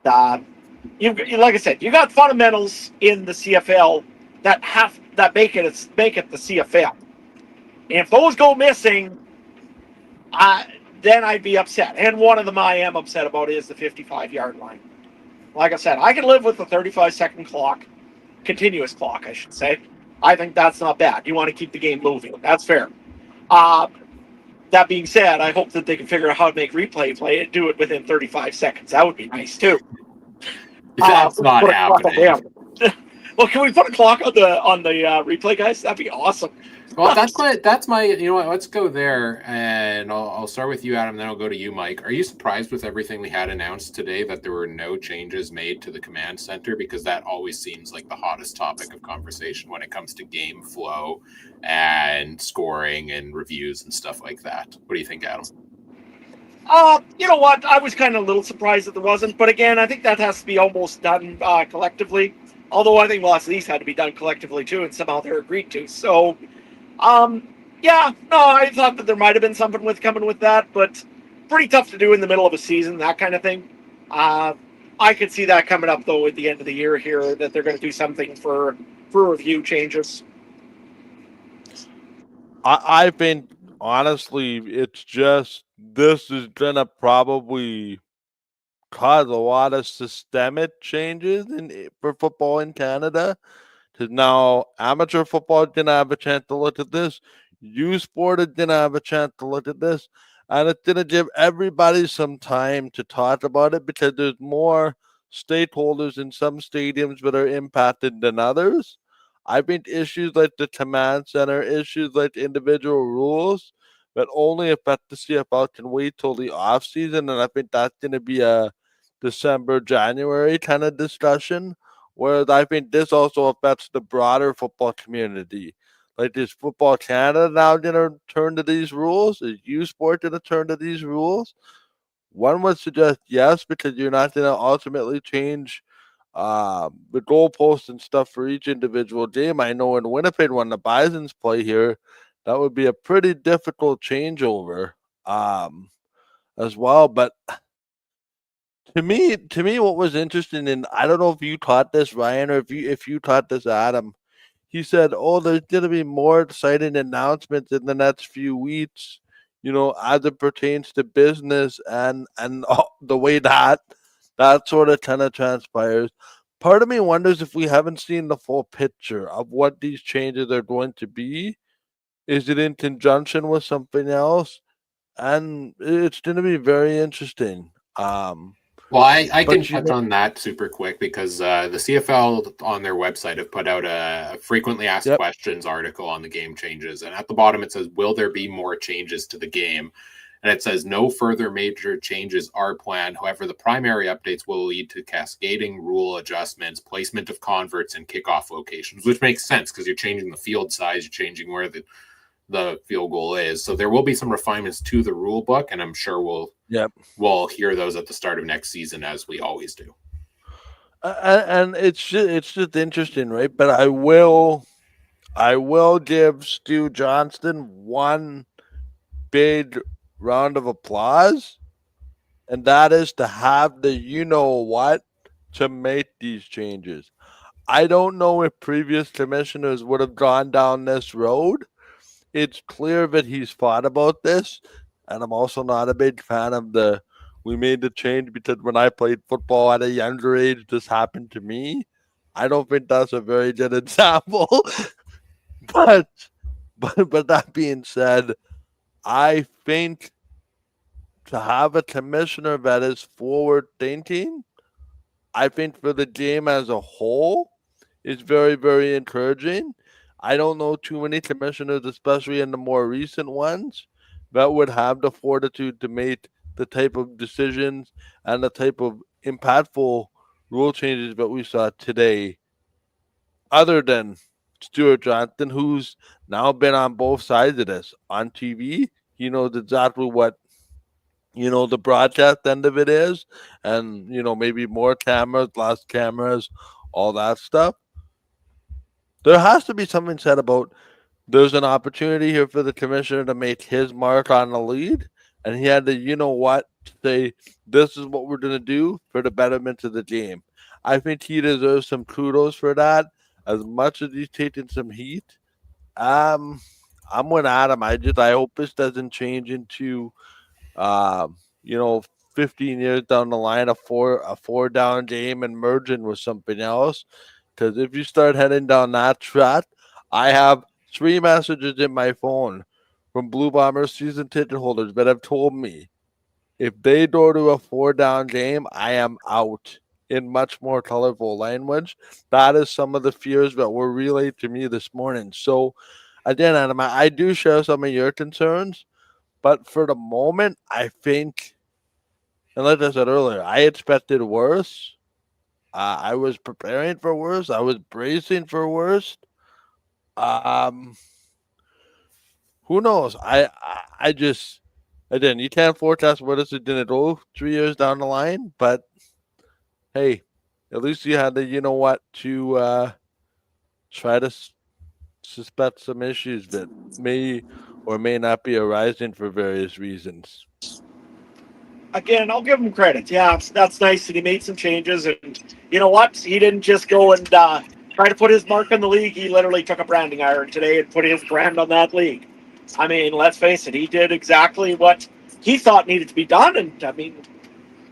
like I said, you got fundamentals in the CFL that make it the CFL. And if those go missing, then I'd be upset. And one of them I am upset about is the 55-yard line. Like I said, I can live with the 35-second clock, continuous clock, I should say. I think that's not bad. You want to keep the game moving. That's fair. That being said, I hope that they can figure out how to make replay play and do it within 35 seconds. That would be nice, too. That's not happening. Well, can we put a clock on the replay, guys? That'd be awesome. Well, that's my. You know what? Let's go there, and I'll start with you, Adam. Then I'll go to you, Mike. Are you surprised with everything we had announced today that there were no changes made to the command center? Because that always seems like the hottest topic of conversation when it comes to game flow and scoring and reviews and stuff like that. What do you think, Adam? You know what? I was kind of a little surprised that there wasn't, but again, I think that has to be almost done collectively. Although I think lots of these had to be done collectively too, and somehow they're agreed to. So, yeah, no, I thought that there might have been something with coming with that, but pretty tough to do in the middle of a season, that kind of thing. I could see that coming up though at the end of the year here, that they're going to do something for review changes. I think honestly, it's just this is gonna probably cause a lot of systemic changes for football in Canada. Because now amateur football is gonna have a chance to look at this, youth sport is gonna have a chance to look at this, and it's gonna give everybody some time to talk about it because there's more stakeholders in some stadiums that are impacted than others. I think issues like the command center, issues like individual rules that only affect the CFL can wait till the off season, and I think that's gonna be a December, January kind of discussion. Whereas I think this also affects the broader football community. Like, is Football Canada now going to turn to these rules? Is U Sport going to turn to these rules? One would suggest yes, because you're not going to ultimately change the goalposts and stuff for each individual game. I know in Winnipeg, when the Bisons play here, that would be a pretty difficult changeover as well. But to me, what was interesting, and I don't know if you caught this, Ryan, or if you caught this, Adam. He said, "Oh, there's going to be more exciting announcements in the next few weeks, as it pertains to business and the way that sort of kind of transpires." Part of me wonders if we haven't seen the full picture of what these changes are going to be. Is it in conjunction with something else? And it's going to be very interesting. Well, I can But touch on that super quick because the CFL on their website have put out a frequently asked yep, questions article on the game changes. And at the bottom, it says, will there be more changes to the game? And it says, no further major changes are planned. However, the primary updates will lead to cascading rule adjustments, placement of converts, and kickoff locations, which makes sense because you're changing the field size, you're changing where the field goal is. So there will be some refinements to the rule book, and I'm sure yep. we'll hear those at the start of next season, as we always do. And it's just interesting, right? But I will give Stu Johnston one big round of applause, and that is to have the what to make these changes. I don't know if previous commissioners would have gone down this road. It's clear that he's thought about this, and I'm also not a big fan of we made the change because when I played football at a younger age, this happened to me. I don't think that's a very good example. but but that being said, I think to have a commissioner that is forward thinking, I think for the game as a whole, is very, very encouraging. I don't know too many commissioners, especially in the more recent ones, that would have the fortitude to make the type of decisions and the type of impactful rule changes that we saw today, other than Stuart Johnson, who's now been on both sides of this on TV. He knows exactly what the broadcast end of it is, and maybe more cameras, less cameras, all that stuff. There has to be something said about there's an opportunity here for the commissioner to make his mark on the lead, and he had to, say this is what we're going to do for the betterment of the game. I think he deserves some kudos for that. As much as he's taking some heat, I'm with Adam. I hope this doesn't change into, um, you know, 15 years down the line, a four down game and merging with something else. Because if you start heading down that track, I have 3 messages in my phone from Blue Bombers season ticket holders that have told me if they go to a 4 down game, I am out in much more colorful language. That is some of the fears that were relayed to me this morning. So, again, Adam, I do share some of your concerns, but for the moment, I think, and like I said earlier, I expected worse. I was preparing for worse. I was bracing for worse. Um, who knows? I just, again, you can't forecast what is it going to go 3 years down the line, but hey, at least you had the, to try to suspect some issues that may or may not be arising for various reasons. Again, I'll give him credit. Yeah, that's nice that he made some changes, and you know what? He didn't just go and try to put his mark on the league. He literally took a branding iron today and put his brand on that league. I mean, let's face it, he did exactly what he thought needed to be done, and I mean,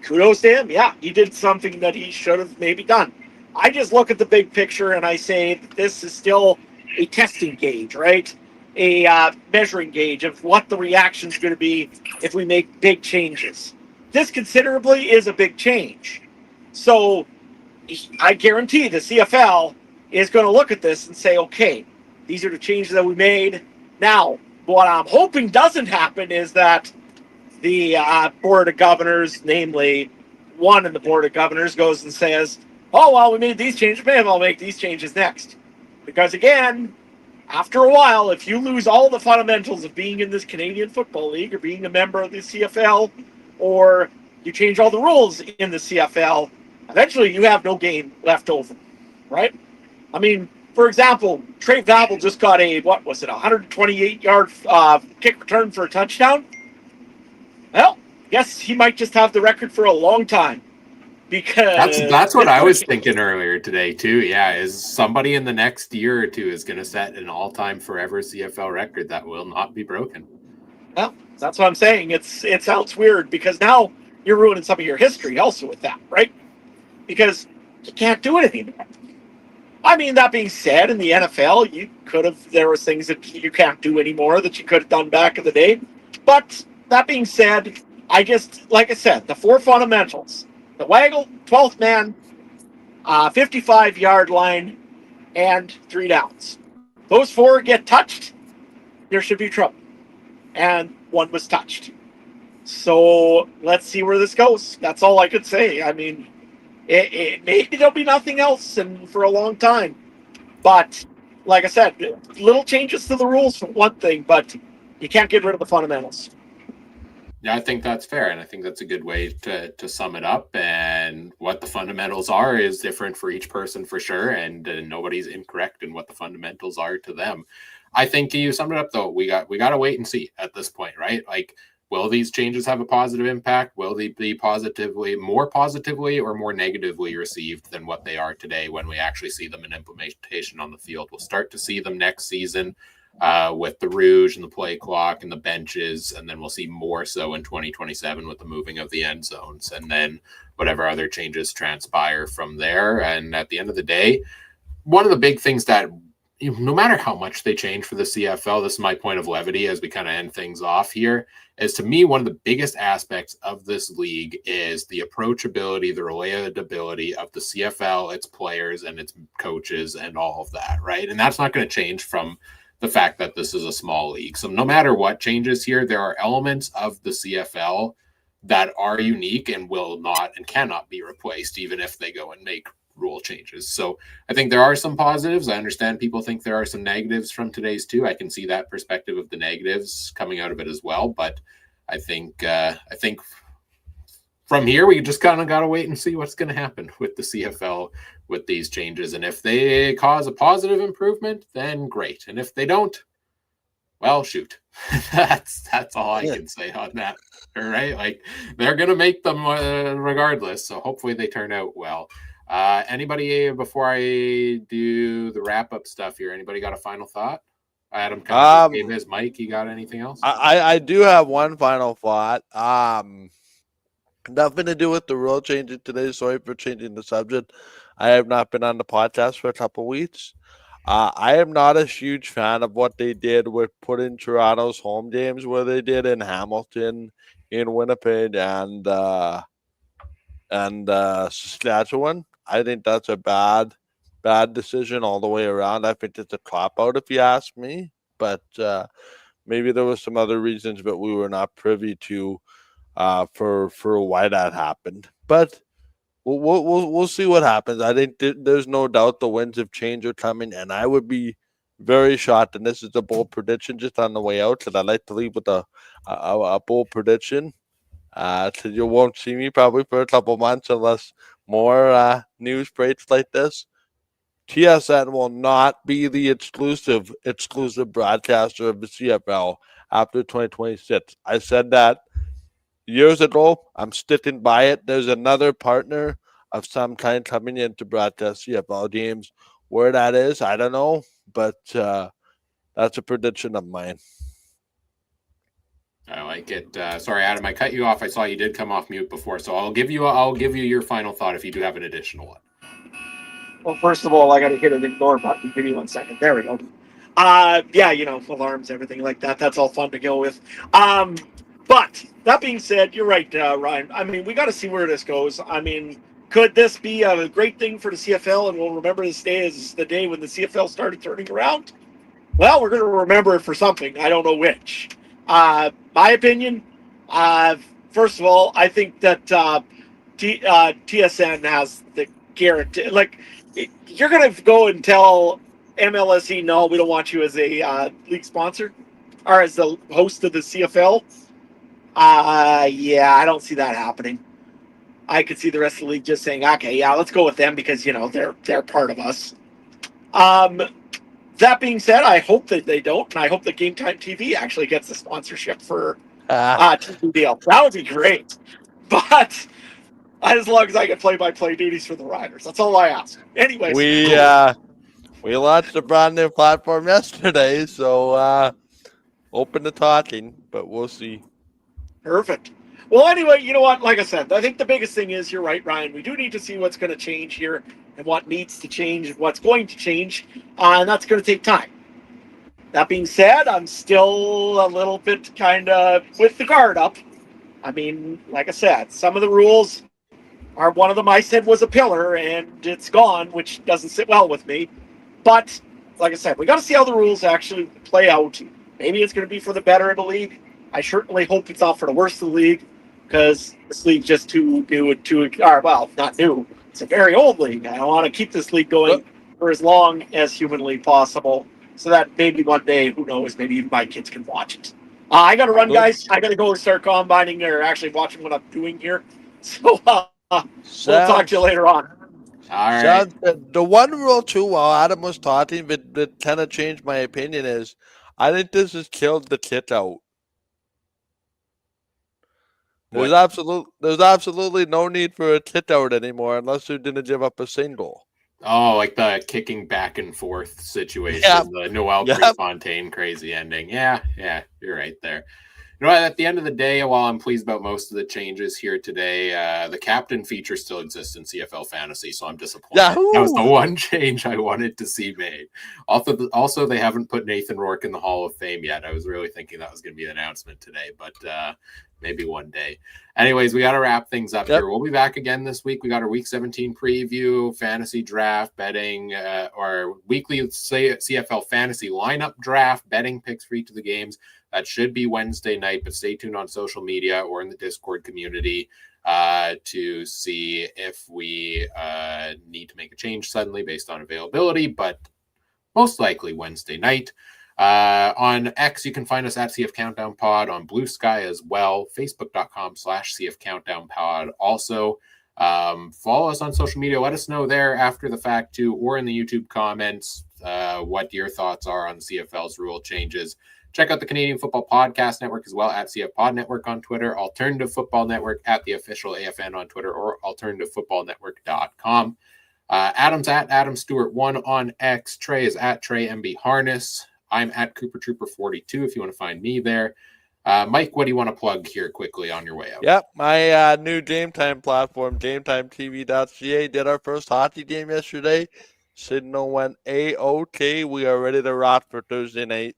kudos to him. Yeah, he did something that he should have maybe done. I just look at the big picture and I say that this is still a testing gauge, right? A measuring gauge of what the reaction is going to be if we make big changes. This considerably is a big change. So I guarantee the CFL is going to look at this and say, okay, these are the changes that we made. Now, what I'm hoping doesn't happen is that the Board of Governors, namely one in the Board of Governors, goes and says, oh, well, we made these changes, maybe I'll make these changes next. Because again, after a while, if you lose all the fundamentals of being in this Canadian Football League or being a member of the CFL, or you change all the rules in the CFL, eventually you have no game left over, right? I mean, for example, Trey Vavel just got a, 128-yard kick return for a touchdown. Well, guess he might just have the record for a long time, because that's what I was thinking earlier today too. Yeah, is somebody in the next year or two is going to set an all-time forever CFL record that will not be broken. Well, that's what I'm saying. It sounds weird because now you're ruining some of your history also with that, right? Because you can't do it anymore. I mean, that being said, in the NFL, there was things that you can't do anymore that you could have done back in the day. But that being said, like I said, the four fundamentals: the waggle, 12th man, 55-yard line, and 3 downs. Those four get touched, there should be trouble. And one was touched. So let's see where this goes. That's all I could say. I mean, maybe there'll be nothing else and for a long time. But like I said, little changes to the rules for one thing, but you can't get rid of the fundamentals. Yeah, I think that's fair, and I think that's a good way to sum it up. And what the fundamentals are is different for each person for sure, and nobody's incorrect in what the fundamentals are to them. I think you summed it up though. We got to wait and see at this point, right? Like, will these changes have a positive impact? Will they be more positively or more negatively received than what they are today when we actually see them in implementation on the field? We'll start to see them next season with the Rouge and the play clock and the benches, and then we'll see more so in 2027 with the moving of the end zones, and then whatever other changes transpire from there. And at the end of the day, one of the big things that, no matter how much they change for the CFL, this is my point of levity as we kind of end things off here, is to me, one of the biggest aspects of this league is the approachability, the relatability of the CFL, its players and its coaches and all of that, right? And that's not going to change from the fact that this is a small league. So no matter what changes here, there are elements of the CFL that are unique and will not and cannot be replaced, even if they go and make rule changes. So I think there are some positives. I understand people think there are some negatives from today's too. I can see that perspective of the negatives coming out of it as well. But I think from here, we just kind of got to wait and see what's going to happen with the CFL with these changes. And if they cause a positive improvement, then great. And if they don't, well, shoot. that's all I can say on that. All right. Like, they're going to make them regardless. So hopefully they turn out well. Anybody, before I do the wrap up stuff here, anybody got a final thought? Adam kind of gave his mic. You got anything else? I do have one final thought. Nothing to do with the rule changing today. Sorry for changing the subject. I have not been on the podcast for a couple weeks. I am not a huge fan of what they did with putting Toronto's home games where they did in Hamilton, in Winnipeg, and and Saskatchewan. I think that's a bad decision all the way around. I think it's a cop out if you ask me. But maybe there was some other reasons, but we were not privy to for why that happened. But we'll see what happens. I think there's no doubt the winds of change are coming, and I would be very shocked. And this is a bold prediction just on the way out, because I like to leave with a bold prediction. So you won't see me probably for a couple months unless more news breaks like this. TSN will not be the exclusive broadcaster of the CFL after 2026. I said that years ago. I'm sticking by it. There's another partner of some kind coming in to broadcast CFL games. Where that is, I don't know, but that's a prediction of mine. I like it. Sorry, Adam, I cut you off. I saw you did come off mute before, so I'll give you your final thought if you do have an additional one. Well, first of all, I got to hit an ignore button. Give me 1 second. There we go. Yeah, alarms, everything like that. That's all fun to go with. But that being said, you're right, Ryan. I mean, we got to see where this goes. I mean, could this be a great thing for the CFL, and we'll remember this day as the day when the CFL started turning around? Well, we're going to remember it for something. I don't know which. My opinion, first of all, I think that TSN has the guarantee. Like, you're going to go and tell MLSE, no, we don't want you as a league sponsor or as the host of the CFL. Yeah, I don't see that happening. I could see the rest of the league just saying, okay, yeah, let's go with them because, they're part of us. That being said, I hope that they don't, and I hope that Game Time TV actually gets the sponsorship for TV deal. That would be great. But as long as I get play-by-play duties for the Riders, that's all I ask. Anyways, we launched a brand new platform yesterday, so open to talking, but we'll see. Perfect. Well, anyway, you know what? Like I said, I think the biggest thing is you're right, Ryan. We do need to see what's going to change here and what needs to change and what's going to change, and that's going to take time. That being said, I'm still a little bit kind of with the guard up. I mean, like I said, some of the rules are one of them I said was a pillar, and it's gone, which doesn't sit well with me. But, like I said, we got to see how the rules actually play out. Maybe it's going to be for the better of the league. I certainly hope it's not for the worst of the league, because this league's just too new and not new. It's a very old league. I want to keep this league going for as long as humanly possible, so that maybe one day, who knows, maybe even my kids can watch it. I got to run, guys. I got to go and start combining or actually watching what I'm doing here. So we'll talk to you later on. All right. The one rule, too, while Adam was talking, that kind of changed my opinion is I think this has killed the kit out. There's absolutely no need for a kit out anymore unless you didn't give up a single. Oh, like the kicking back and forth situation, the Noel Prefontaine crazy ending. Yeah, you're right there. You know, at the end of the day, while I'm pleased about most of the changes here today, the captain feature still exists in CFL Fantasy, so I'm disappointed. Yahoo! That was the one change I wanted to see made. Also, they haven't put Nathan Rourke in the Hall of Fame yet. I was really thinking that was going to be an announcement today, but maybe one day. Anyways, we got to wrap things up here. We'll be back again this week. We got our Week 17 preview, fantasy draft, betting, or weekly CFL fantasy lineup draft, betting picks for each of the games. That should be Wednesday night, but stay tuned on social media or in the Discord community to see if we need to make a change suddenly based on availability, but most likely Wednesday night. On X, you can find us at CF Countdown Pod, on Blue Sky as well, facebook.com/CF Countdown Pod. Also, follow us on social media. Let us know there after the fact too, or in the YouTube comments, what your thoughts are on CFL's rule changes. Check out the Canadian Football Podcast Network as well at CF Pod Network on Twitter, Alternative Football Network at the official AFN on Twitter, or alternativefoootballnetwork.com. Adam's at Adam Stewart 1 on X. Trey is at Trey MB Harness. I'm at Cooper Trooper 42 if you want to find me there. Mike, what do you want to plug here quickly on your way out? Yep, my new Game Time platform, GameTimeTV.ca, did our first hockey game yesterday. Signal went A-OK. We are ready to rock for Thursday night.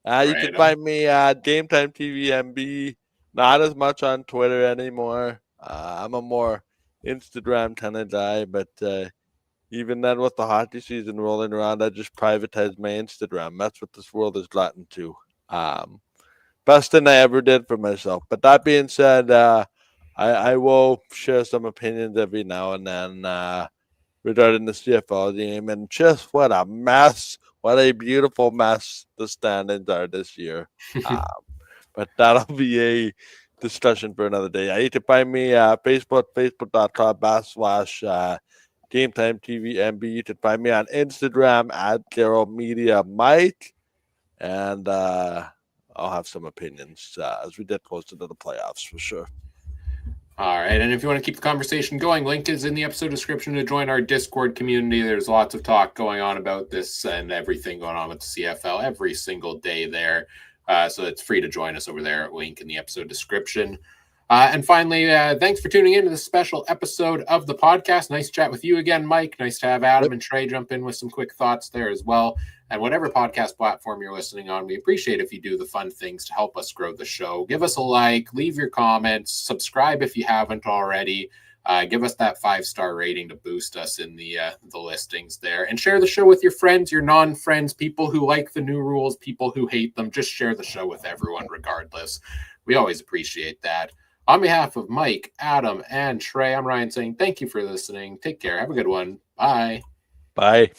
You can find me at Game Time TV MB. Not as much on Twitter anymore. I'm a more Instagram kind of guy, but even then, with the hockey season rolling around, I just privatized my Instagram. That's what this world has gotten to. Best thing I ever did for myself. But that being said, I will share some opinions every now and then regarding the CFL game, and just what a mess, what a beautiful mess the standings are this year. But that'll be a discussion for another day. You can find me Facebook, facebook.com/ Game Time TV MB. You can find me on Instagram at Daryl Media Mike, and I'll have some opinions as we get closer to the playoffs for sure. All right. And if you want to keep the conversation going, link is in the episode description to join our Discord community. There's lots of talk going on about this and everything going on with the CFL every single day there. So it's free to join us over there. Link in the episode description. And finally, thanks for tuning in to this special episode of the podcast. Nice chat with you again, Mike. Nice to have Adam and Trey jump in with some quick thoughts there as well. And whatever podcast platform you're listening on, we appreciate if you do the fun things to help us grow the show. Give us a like, leave your comments, subscribe if you haven't already. Give us that 5-star rating to boost us in the listings there. And share the show with your friends, your non-friends, people who like the new rules, people who hate them. Just share the show with everyone regardless. We always appreciate that. On behalf of Mike, Adam, and Trey, I'm Ryan saying thank you for listening. Take care. Have a good one. Bye. Bye.